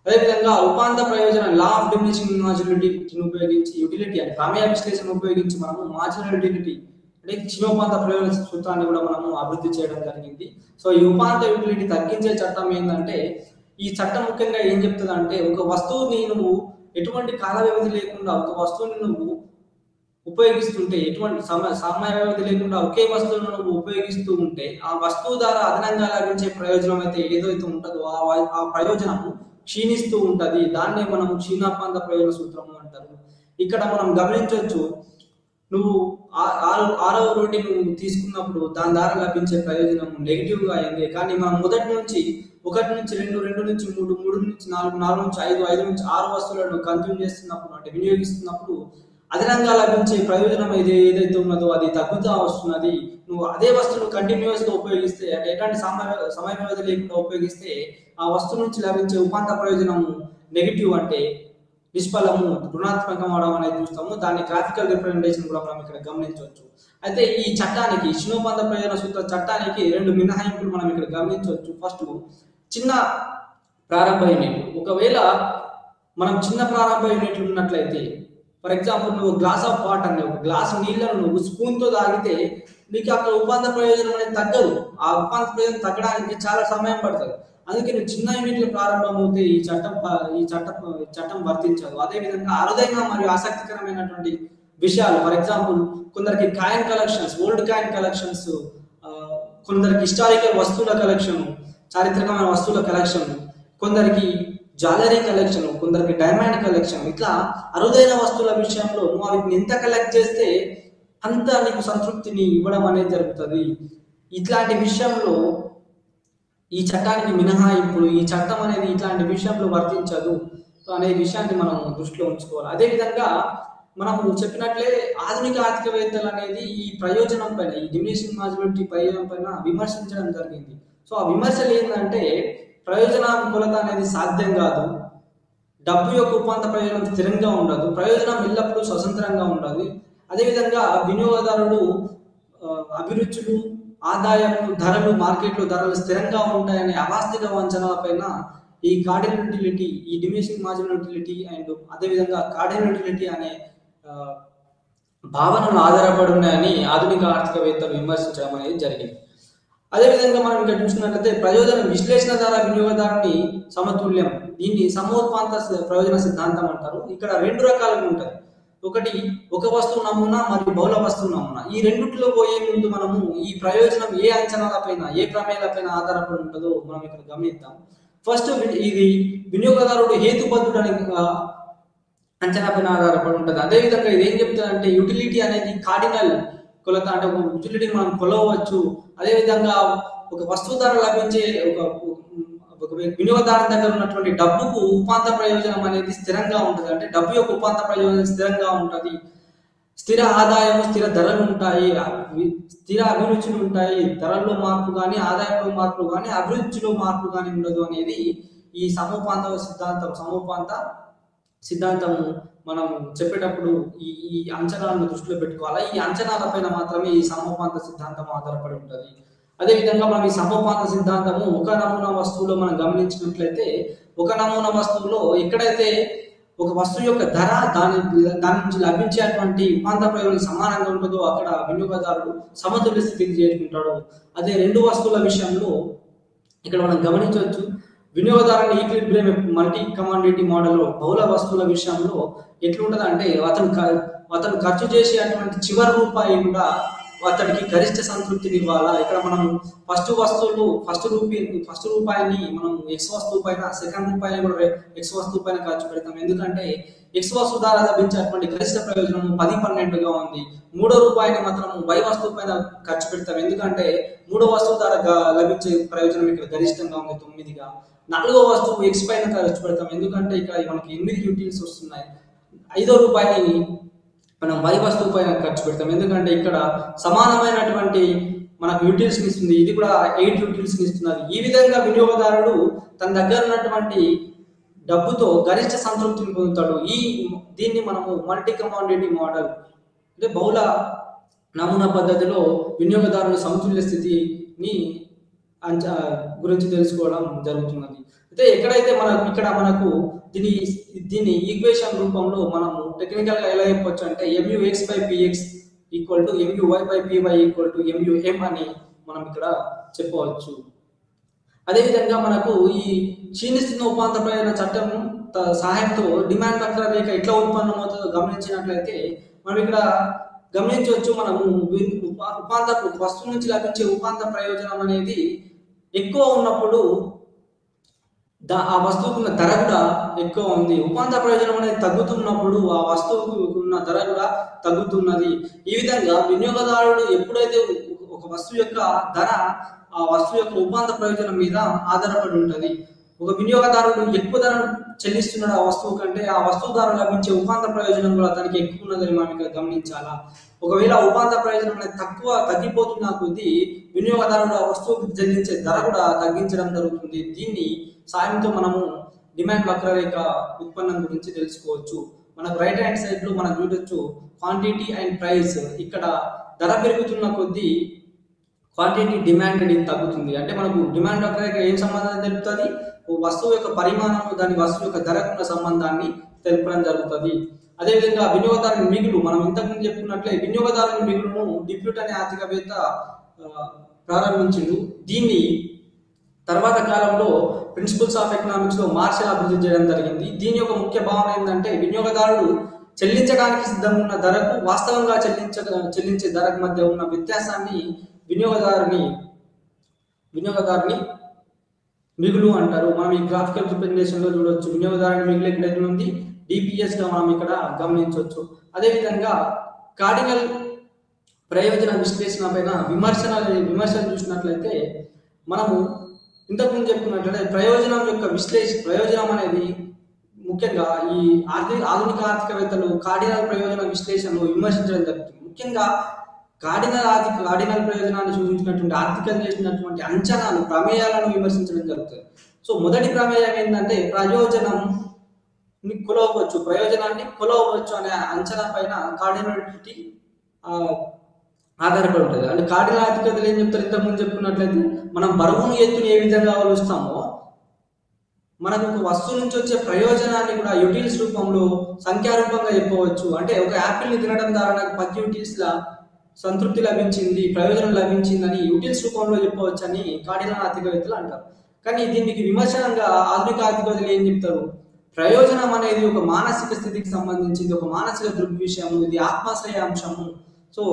అదేవిధంగా ఉపాంత ప్రయోజనం లా ఆఫ్ డిమినిషింగ్ మార్జినల్ ఉపయోగించి యూటిలిటీ అంటే ప్రమేయ విశ్లేషణ ఉపయోగించి మనము మార్జినల్ యూటిలిటీ అంటే క్షీణోపాంత ప్రయోజన సూత్రాన్ని కూడా మనము అభివృద్ధి చేయడం జరిగింది. సో ఈ ఉపాంత యూటిలిటీ తగ్గించే చట్టం ఏంటంటే, ఈ చట్టం ముఖ్యంగా ఏం చెప్తుంది అంటే ఒక వస్తువుని నువ్వు ఎటువంటి కాల వ్యవధి లేకుండా ఒక వస్తువుని నువ్వు ఉపయోగిస్తుంటే, ఎటువంటి సమయ వ్యవధి లేకుండా ఒకే వస్తువును నువ్వు ఉపయోగిస్తూ ఉంటే ఆ వస్తువు ద్వారా అదనంగా లభించే ప్రయోజనం అయితే ఏదైతే ఉంటుందో ఆ ప్రయోజనము క్షీణిస్తూ ఉంటది. దాన్నే మనం క్షీణోపాంత ప్రయోజన సూత్రము అంటారు. ఇక్కడ మనం గమనించవచ్చు, నువ్వు 6వ రోటీ నువ్వు తీసుకున్నప్పుడు దాని ద్వారా లభించే ప్రయోజనం నెగిటివ్ గా అయింది. కానీ మనం మొదటి నుంచి 1 నుంచి 2, 2 నుంచి 3, 3 నుంచి 4, 4 నుంచి 5, 5 నుంచి 6 వస్తువులను కన్జ్యూమ్ చేస్తున్నప్పుడు అంటే వినియోగిస్తున్నప్పుడు అదనంగా లభించే ప్రయోజనం ఏదైతే ఉన్నదో అది తగ్గుతూ వస్తున్నది. నువ్వు అదే వస్తువును కంటిన్యూస్ గా ఉపయోగిస్తే అంటే ఎలాంటి సమయ వ్యవధి లేకుండా ఉపయోగిస్తే ఆ వస్తువు నుంచి లభించే ఉపాంత ప్రయోజనము నెగిటివ్ అంటే నిష్ఫలము, రుణాత్మకం అవడం అనేది చూస్తాము. దాన్ని గ్రాఫికల్ రిప్రజెంటేషన్ కూడా మనం ఇక్కడ గమనించవచ్చు. అయితే ఈ చట్టానికి క్షీణోపాంత ప్రయోజన సూత్ర చట్టానికి 2 మినహాయింపులు మనం ఇక్కడ గమనించవచ్చు. ఫస్ట్, చిన్న ప్రారంభ యూనిట్లు. ఒకవేళ మనం చిన్న ప్రారంభ యూనిట్లు ఉన్నట్లయితే, ఫర్ ఎగ్జాంపుల్ నువ్వు గ్లాస్ ఆఫ్ వాటర్ అని, ఒక గ్లాస్ నీళ్ళను నువ్వు స్పూన్తో తాగితే నీకు అక్కడ ఉపాంత ప్రయోజనం అనేది తగ్గదు. ఆ ఉపాంత ప్రయోజనం తగ్గడానికి చాలా సమయం పడుతుంది. అందుకే నువ్వు చిన్న యూనిట్లు ప్రారంభమవుతే ఈ చట్టం వర్తించదు. అదేవిధంగా అరుదైన మరియు ఆసక్తికరమైనటువంటి విషయాలు, ఫర్ ఎగ్జాంపుల్ కొందరికి coin collections, old coin collections, కొందరికి హిస్టారికల్ వస్తువుల కలెక్షన్, చారిత్రకమైన వస్తువుల కలెక్షన్, కొందరికి జ్యువెలరీ కలెక్షన్, కొందరికి డైమండ్ కలెక్షన్, ఇట్లా అరుదైన వస్తువుల విషయంలో నువ్వు వాటిని ఎంత కలెక్ట్ చేస్తే అంత నీకు సంతృప్తిని ఇవ్వడం అనేది జరుగుతుంది. ఇట్లాంటి విషయంలో ఈ చట్టానికి మినహాయింపులు, ఈ చట్టం అనేది ఇట్లాంటి విషయంలో వర్తించదు అనే విషయాన్ని మనం దృష్టిలో ఉంచుకోవాలి. అదేవిధంగా మనము చెప్పినట్లే ఆధునిక ఆర్థికవేత్తలు అనేది ఈ ప్రయోజనం పైన, ఈ డిమినిషింగ్ మార్జినాలిటీ ప్రయోజనం పైన విమర్శించడం జరిగింది. సో ఆ విమర్శలు ఏంటంటే, ప్రయోజనానుకూలత అనేది సాధ్యం కాదు, డబ్బు యొక్క ఉపాంత ప్రయోజనం స్థిరంగా ఉండదు, ప్రయోజనం ఎల్లప్పుడూ స్వతంత్రంగా ఉండదు, అదేవిధంగా వినియోగదారుడు అభిరుచులు, ఆదాయము, ధరలు, మార్కెట్లో ధరలు స్థిరంగా ఉంటాయనే అవాస్తవిక అంచనాల పైన ఈ కార్డినల్ యూటిలిటీ, ఈ డిమినిషింగ్ మార్జినల్ యూటిలిటీ అండ్ అదేవిధంగా కార్డినల్ యూటిలిటీ అనే భావనలు ఆధారపడి ఉన్నాయని ఆధునిక ఆర్థికవేత్తలు విమర్శించడం అనేది జరిగింది. అదేవిధంగా మనం ఇక్కడ చూసినట్లయితే ప్రయోజన విశ్లేషణ ద్వారా వినియోగదారుని సమతుల్యం, దీన్ని సమోత్పాంత ప్రయోజన సిద్ధాంతం అంటారు. ఇక్కడ రెండు రకాలుగా ఉంటుంది. ఒకటి ఒక వస్తువు నమూనా మరియు బహుళ వస్తువు నమూనా. ఈ రెండిట్లో పోయే ముందు మనము ఈ ప్రయోజనం ఏ అంచనాలపైన, ఏ ప్రమేయాలపైన ఆధారపడి ఉంటుందో మనం ఇక్కడ గమనిద్దాం. ఫస్ట్ ఇది వినియోగదారుడు హేతుబద్ధుడని అంచనా పైన ఆధారపడి ఉంటుంది. అదేవిధంగా ఇది ఏం చెప్తుందంటే, యూటిలిటీ అనేది కార్డినల్ కొలత, అంటే ఒక యూటిలిటీని మనం కొలవచ్చు. అదేవిధంగా ఒక వస్తువు ద్వారా లభించే ఒక వినియోగదారు దగ్గర ఉన్నటువంటి డబ్బుకు ఉపాంత ప్రయోజనం అనేది స్థిరంగా ఉంటుంది. అంటే డబ్బు యొక్క ఉపాంత ప్రయోజనం స్థిరంగా ఉంటుంది. స్థిర ఆదాయము, స్థిర ధరలు ఉంటాయి, స్థిర అభిరుచులు ఉంటాయి. ధరల్లో మార్పు కానీ, ఆదాయంలో మార్పు కానీ, అభిరుచిలో మార్పు కానీ ఉండదు అనేది ఈ సమోపాంత సిద్ధాంతము మనం చెప్పేటప్పుడు ఈ అంచనాలను దృష్టిలో పెట్టుకోవాలి. ఈ అంచనాల పైన మాత్రమే ఈ సమోపాంత సిద్ధాంతం ఆధారపడి ఉంటుంది. అదేవిధంగా మనం ఈ సమోపాంత సిద్ధాంతము ఒక నమూనా వస్తువులో మనం గమనించినట్లయితే, ఒక నమూనా వస్తువులో ఎక్కడైతే ఒక వస్తువు యొక్క ధర దాని నుంచి లభించేటువంటి ఉపాంత ప్రయోజనం సమానంగా ఉంటుందో అక్కడ వినియోగదారుడు సమతుల్య స్థితికి చేరుకుంటాడు. అదే రెండు వస్తువుల విషయంలో ఇక్కడ మనం గమనించవచ్చు, వినియోగదారుని ఈక్విలిబ్రియం మల్టీ కమాండిటీ మోడల్లో బహుళ వస్తువుల విషయంలో ఎట్లుంటది అంటే, అతను ఖర్చు చేసేటువంటి చివరి రూపాయి కూడా అతడికి గరిష్ట సంతృప్తిని ఇవ్వాలా. ఇక్కడ మనం ఫస్ట్ రూపాయిని మనం ఎక్స్ వస్తువు పైన, సెకండ్ రూపాయిని కూడా ఎక్స్ వస్తువు పైన ఖర్చు పెడతాం. ఎందుకంటే ఎక్స్ వస్తువు ద్వారా లభించేటువంటి గరిష్ట ప్రయోజనం 10-12గా ఉంది. మూడో రూపాయిని మాత్రం వై వస్తువు పైన ఖర్చు పెడతాం. ఎందుకంటే మూడో వస్తువు ద్వారా లభించే ప్రయోజనం ఇక్కడ గరిష్టంగా ఉంది 9గా. నాలుగో వస్తువు ఎక్స్ పైన ఖర్చు పెడతాం. ఎందుకంటే ఇక్కడ మనకి 8 యూటిల్స్ వస్తున్నాయి. ఐదో రూపాయిని మనం వై వస్తువు పైన ఖర్చు పెడతాం. ఎందుకంటే ఇక్కడ సమానమైనటువంటి మనకు యూటిల్స్ ఇస్తుంది, ఇది కూడా 8 యూటిల్స్ ఇస్తున్నది. ఈ విధంగా వినియోగదారుడు తన దగ్గర ఉన్నటువంటి డబ్బుతో గరిష్ట సంతృప్తిని పొందుతాడు. దీన్ని మనము మల్టీ కమాండిటీ మోడల్, అంటే బహుళ నమూనా పద్ధతిలో వినియోగదారుని సమతుల్య స్థితిని గురించి తెలుసుకోవడం జరుగుతున్నది. అయితే ఎక్కడైతే మనకు దీని ఈక్వేషన్ రూపంలో మనము టెక్నికల్ గా ఎలా చెప్పొచ్చు అంటే, MUX/PX = MUY/PY = MUM అని మనం ఇక్కడ చెప్పవచ్చు. అదేవిధంగా మనకు ఈ క్షీణిస్తున్న ఉపాంత ప్రయోజన చట్టం సహాయంతో డిమాండ్ వక్రరేఖ ఎట్లా ఉత్పన్నమవుతుందో గమనించినట్లయితే మనం ఇక్కడ గమనించవచ్చు. మనము వస్తువు నుంచి లభించే ఉపాంత ప్రయోజనం అనేది ఎక్కువ ఉన్నప్పుడు ఆ వస్తువుకు ఉన్న ధర కూడా ఎక్కువ ఉంది. ఉపాంత ప్రయోజనం అనేది తగ్గుతున్నప్పుడు ఆ వస్తువుకు ఉన్న ధర కూడా తగ్గుతున్నది. ఈ విధంగా వినియోగదారుడు ఎప్పుడైతే ఒక వస్తువు యొక్క ధర ఆ వస్తువు యొక్క ఉపాంత ప్రయోజనం మీద ఆధారపడి ఉంటుంది. ఒక వినియోగదారుడు ఎక్కువ ధర చెల్లిస్తున్నాడు ఆ వస్తువు కంటే, ఆ వస్తువు ద్వారా లభించే ఉపాంత ప్రయోజనం కూడా తనకి ఎక్కువ ఉన్నదని మనం ఇక్కడ గమనించాలా. ఒకవేళ ఉపాంత ప్రయోజనం అనేది తగ్గిపోతున్న కొద్దీ వినియోగదారుడు ఆ వస్తువుకి చెల్లించే ధర కూడా తగ్గించడం జరుగుతుంది. దీన్ని సాయంతో మనము డిమాండ్ వక్రరేఖ ఉత్పన్నం గురించి తెలుసుకోవచ్చు. మనకు రైట్ హ్యాండ్ సైడ్ లో మనం చూడొచ్చు క్వాంటిటీ అండ్ ప్రైస్. ఇక్కడ ధర పెరుగుతున్న కొద్దీ క్వాంటిటీ డిమాండ్ అనేది తగ్గుతుంది. అంటే మనకు డిమాండ్ వక్రరేఖ ఏం సంబంధం తెలుపుతుంది? వస్తువు యొక్క పరిమాణం దాని వస్తువు యొక్క ధరకున్న సంబంధాన్ని తెలపడం జరుగుతుంది. అదేవిధంగా వినియోగదారుని మిగులు, మనం ఇంతకుముందు చెప్పుకున్నట్లే వినియోగదారుని మిగులును డిప్యూట్ అనే ఆర్థికవేత్త ప్రారంభించిండు. దీన్ని తర్వాత కాలంలో ప్రిన్సిపల్స్ ఆఫ్ ఎకనామిక్స్ లో మార్షల్ అభివృద్ధి చేయడం జరిగింది. దీని యొక్క ముఖ్య భావన ఏంటంటే వినియోగదారుడు చెల్లించడానికి సిద్ధంగా ఉన్న ధరకు వాస్తవంగా చెల్లించే ధరకు మధ్య ఉన్న వ్యత్యాసాన్ని వినియోగదారుని మిగులు అంటారు. మనం ఈ గ్రాఫికల్ రిప్రజెంటేషన్ లో చూడొచ్చు. వినియోగదారుని మిగులు ఎక్కడైతే ఉంది డిపిఎస్ గా మనం ఇక్కడ గమనించవచ్చు. అదేవిధంగా కార్డినల్ ప్రయోజన విశ్లేషణ పైన విమర్శలు చూసినట్లయితే మనము ఇంతకుముందు చెప్పుకున్నట్లయితే ప్రయోజనం అనేది ముఖ్యంగా ఈ ఆధునిక ఆర్థికవేత్తలు కార్డినల్ ప్రయోజన విశ్లేషణను విమర్శించడం జరుగుతుంది. ముఖ్యంగా కార్డినల్ ప్రయోజనాన్ని సూచించినటువంటి ఆర్థికం చేసినటువంటి అంచనాలు ప్రమేయాలను విమర్శించడం జరుగుతుంది. సో మొదటి ప్రమేయం ఏంటంటే ప్రయోజనాన్ని కొలవచ్చు అనే అంచనా పైన కార్డినాలిటీ ఆధారపడి ఉంటుంది. అంటే కార్డినల్ ఆర్థికతలు ఏం చెప్తారు? ఇంతకుముందు చెప్పుకున్నట్లయితే మనం బరువును ఎత్తుని ఏ విధంగా కొలుస్తామో మనకు ఒక వస్తువు నుంచి వచ్చే ప్రయోజనాన్ని కూడా యూటిల్స్ రూపంలో సంఖ్యారూపంగా చెప్పవచ్చు. అంటే ఒక యాపిల్ని తినడం ద్వారా నాకు 10 యూటిల్స్ల సంతృప్తి లభించింది, ప్రయోజనం లభించిందని యూటిల్స్ రూపంలో చెప్పవచ్చు అని కార్డినల్ ఆర్థికవేత్తలు అంటారు. కానీ దీనికి విమర్శనంగా ఆధునిక ఆర్థికవేత్తలు ఏం చెప్తారు? ప్రయోజనం అనేది ఒక మానసిక స్థితికి సంబంధించింది, ఒక మానసిక దృగ్విషయము, ఇది ఆత్మాశ్రయ అంశము. సో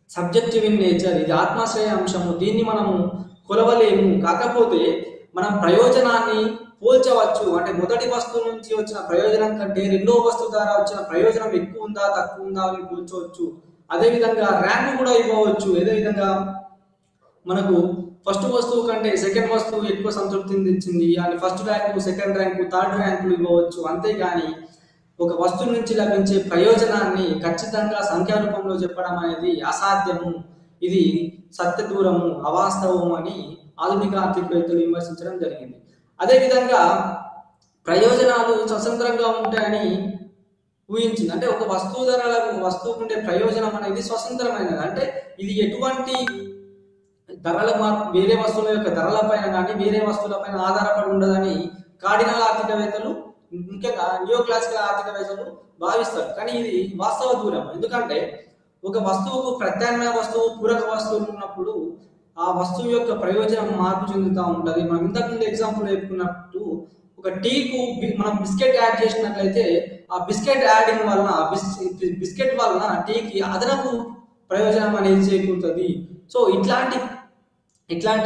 సబ్జెక్టివ్ ఇన్ నేచర్, ఇది ఆత్మాశ్రయ అంశము, దీన్ని మనము కొలవలేము. కాకపోతే మనం ప్రయోజనాన్ని పోల్చవచ్చు. అంటే మొదటి వస్తువు నుంచి వచ్చిన ప్రయోజనం కంటే రెండో వస్తువు ద్వారా వచ్చిన ప్రయోజనం ఎక్కువ ఉందా తక్కువ ఉందా అని పోల్చవచ్చు. అదేవిధంగా ర్యాంకు కూడా ఇవ్వవచ్చు. అదేవిధంగా మనకు ఫస్ట్ వస్తువు కంటే సెకండ్ వస్తువు ఎక్కువ సంతృప్తిని ఇచ్చింది అని first rank, second rank, third ర్యాంకులు ఇవ్వవచ్చు. అంతేగాని ఒక వస్తువు నుంచి లభించే ప్రయోజనాన్ని ఖచ్చితంగా సంఖ్యారూపంలో చెప్పడం అనేది అసాధ్యము, ఇది సత్య దూరము, అవాస్తవము అని ఆధునిక ఆర్థికవేత్తలు విమర్శించడం జరిగింది. అదేవిధంగా ప్రయోజనాలు స్వతంత్రంగా ఉంటాయని ఊహించింది. అంటే ఒక వస్తువు వస్తువుకు ఉండే ప్రయోజనం అనేది స్వతంత్రమైనది. అంటే ఇది ఎటువంటి వేరే వస్తువుల యొక్క ధరల పైన కానీ వేరే వస్తువుల పైన ఆధారపడి ఉండదని కార్డినల్ ఆర్థికవేత్తలు, ముఖ్యంగా న్యూ క్లాసికల్ ఆర్థికవేత్తలు భావిస్తారు. కానీ ఇది వాస్తవ దూరం. ఎందుకంటే ఒక వస్తువుకు ప్రత్యామ్నాయ వస్తువు, పూరక వస్తువులు ఉన్నప్పుడు ఆ వస్తువు యొక్క ప్రయోజనం మార్పు చెందుతూ ఉంటుంది. మనం ఇంతకుముందు ఎగ్జాంపుల్ చెప్పుకున్నట్టు ఒక టీకు మనం బిస్కెట్ యాడ్ చేసినట్లయితే ఆ బిస్కెట్ యాడింగ్ వలన బిస్కెట్ వలన టీకి అదనపు ప్రయోజనం అనేది చేకూరుతుంది. సో ఇట్లాంటి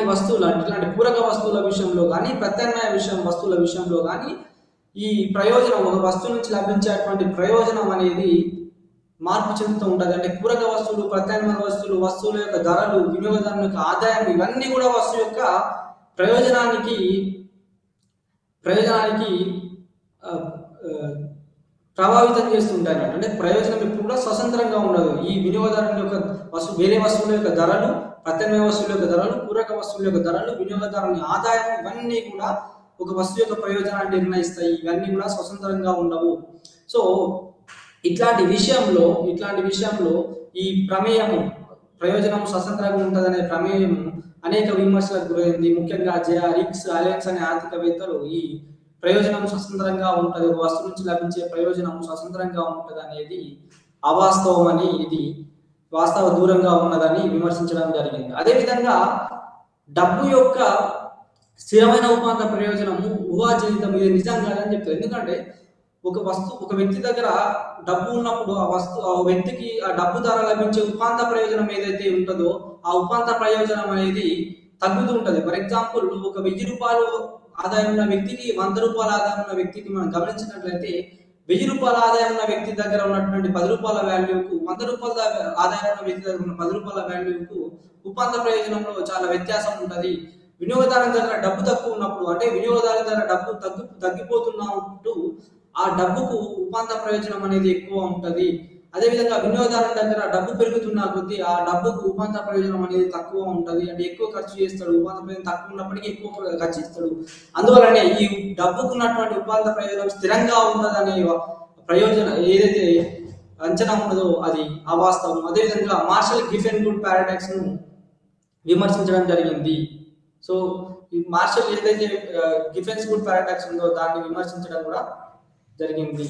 వస్తువులు, ఇట్లాంటి పూరక వస్తువుల విషయంలో కానీ ప్రత్యామ్నాయ వస్తువుల విషయంలో కానీ ఈ ప్రయోజనం, ఒక వస్తువు నుంచి లభించేటువంటి ప్రయోజనం అనేది మార్పు చెందుతూ ఉంటుంది. అంటే పూరక వస్తువులు, ప్రత్యామ్నాయ వస్తువులు, వస్తువుల యొక్క ధరలు, వినియోగదారుల యొక్క ఆదాయం, ఇవన్నీ కూడా వస్తువు యొక్క ప్రయోజనానికి ప్రభావితం చేస్తుంటాయి. అంటే ప్రయోజనం ఎప్పుడు కూడా స్వతంత్రంగా ఉండదు. ఈ వినియోగదారుల యొక్క వేరే వస్తువుల యొక్క ధరలు, ప్రత్యామ్నాయ వస్తువుల యొక్క ధరలు, పూరక వస్తువుల యొక్క ధరలు, వినియోగదారుని ఆదాయం, ఇవన్నీ కూడా ఒక వస్తువు యొక్క ప్రయోజనాన్ని నిర్ణయిస్తాయి. ఇవన్నీ కూడా స్వతంత్రంగా ఉండవు. సో ఇట్లాంటి విషయంలో ఈ ప్రయోజనం స్వతంత్రంగా ఉంటుందనే ప్రమేయము అనేక విమర్శలకు గురైంది. ముఖ్యంగా రిక్స్ అలెన్స్ అనే ఆర్థికవేత్తలు ఈ ప్రయోజనం స్వతంత్రంగా ఉంటుంది, ఒక వస్తువు నుంచి లభించే ప్రయోజనం స్వతంత్రంగా ఉంటుంది అనేది అవాస్తవం అని, ఇది వాస్తవ దూరంగా ఉన్నదని విమర్శించడం జరిగింది. అదేవిధంగా డబ్బు యొక్క స్థిరమైన ఉపాంత ప్రయోజనము ఊహాజనితం, ఇది నిజం కాదని చెప్తారు. ఎందుకంటే ఒక వ్యక్తి దగ్గర డబ్బు ఉన్నప్పుడు ఆ వ్యక్తికి ఆ డబ్బు ద్వారా లభించే ఉపాంత ప్రయోజనం ఏదైతే ఉంటుందో ఆ ఉపాంత ప్రయోజనం అనేది తగ్గుతూ ఉంటుంది. ఫర్ ఎగ్జాంపుల్, ఒక 1000 రూపాయలు ఆదాయం ఉన్న వ్యక్తికి 100 రూపాయల ఆదాయం ఉన్న వ్యక్తికి మనం గమనించినట్లయితే 1000 రూపాయల ఆదాయం ఉన్న వ్యక్తి దగ్గర ఉన్నటువంటి 10 రూపాయల వాల్యూకు, 100 రూపాయల ఆదాయం ఉన్న వ్యక్తి దగ్గర ఉన్న 10 రూపాయల వాల్యూకు ఉపాంత ప్రయోజనంలో చాలా వ్యత్యాసం ఉంటుంది. వినియోగదారుల దగ్గర డబ్బు తక్కువ ఉన్నప్పుడు, అంటే వినియోగదారుల దగ్గర డబ్బు తగ్గిపోతున్నప్పుడు ఆ డబ్బుకు ఉపాంత ప్రయోజనం అనేది ఎక్కువ ఉంటుంది. అదేవిధంగా వినియోగదారుల దగ్గర డబ్బు పెరుగుతున్న కొద్దీ ఆ డబ్బుకు ఉపాంత ప్రయోజనం అనేది తక్కువ ఉంటుంది. అంటే ఎక్కువ ఖర్చు చేస్తాడు, ఉపాంత ప్రయోజనం తక్కువ ఉన్నప్పటికీ ఎక్కువ ఖర్చు చేస్తాడు. అందువలనే ఈ డబ్బుకు ఉన్నటువంటి ఉపాంత ప్రయోజనం స్థిరంగా ఉంటుందనే ప్రయోజనం ఏదైతే అంచనా ఉన్నదో అది అవాస్తవం. అదేవిధంగా మార్షల్ గిఫెన్గుడ్ పారాడాక్స్ ను విమర్శించడం జరిగింది. సో ఈ మార్షల్ ఏదైతే గిఫెన్స్ గుడ్ పారాడాక్స్ ఉందో దాన్ని విమర్శించడం కూడా జరిగింది.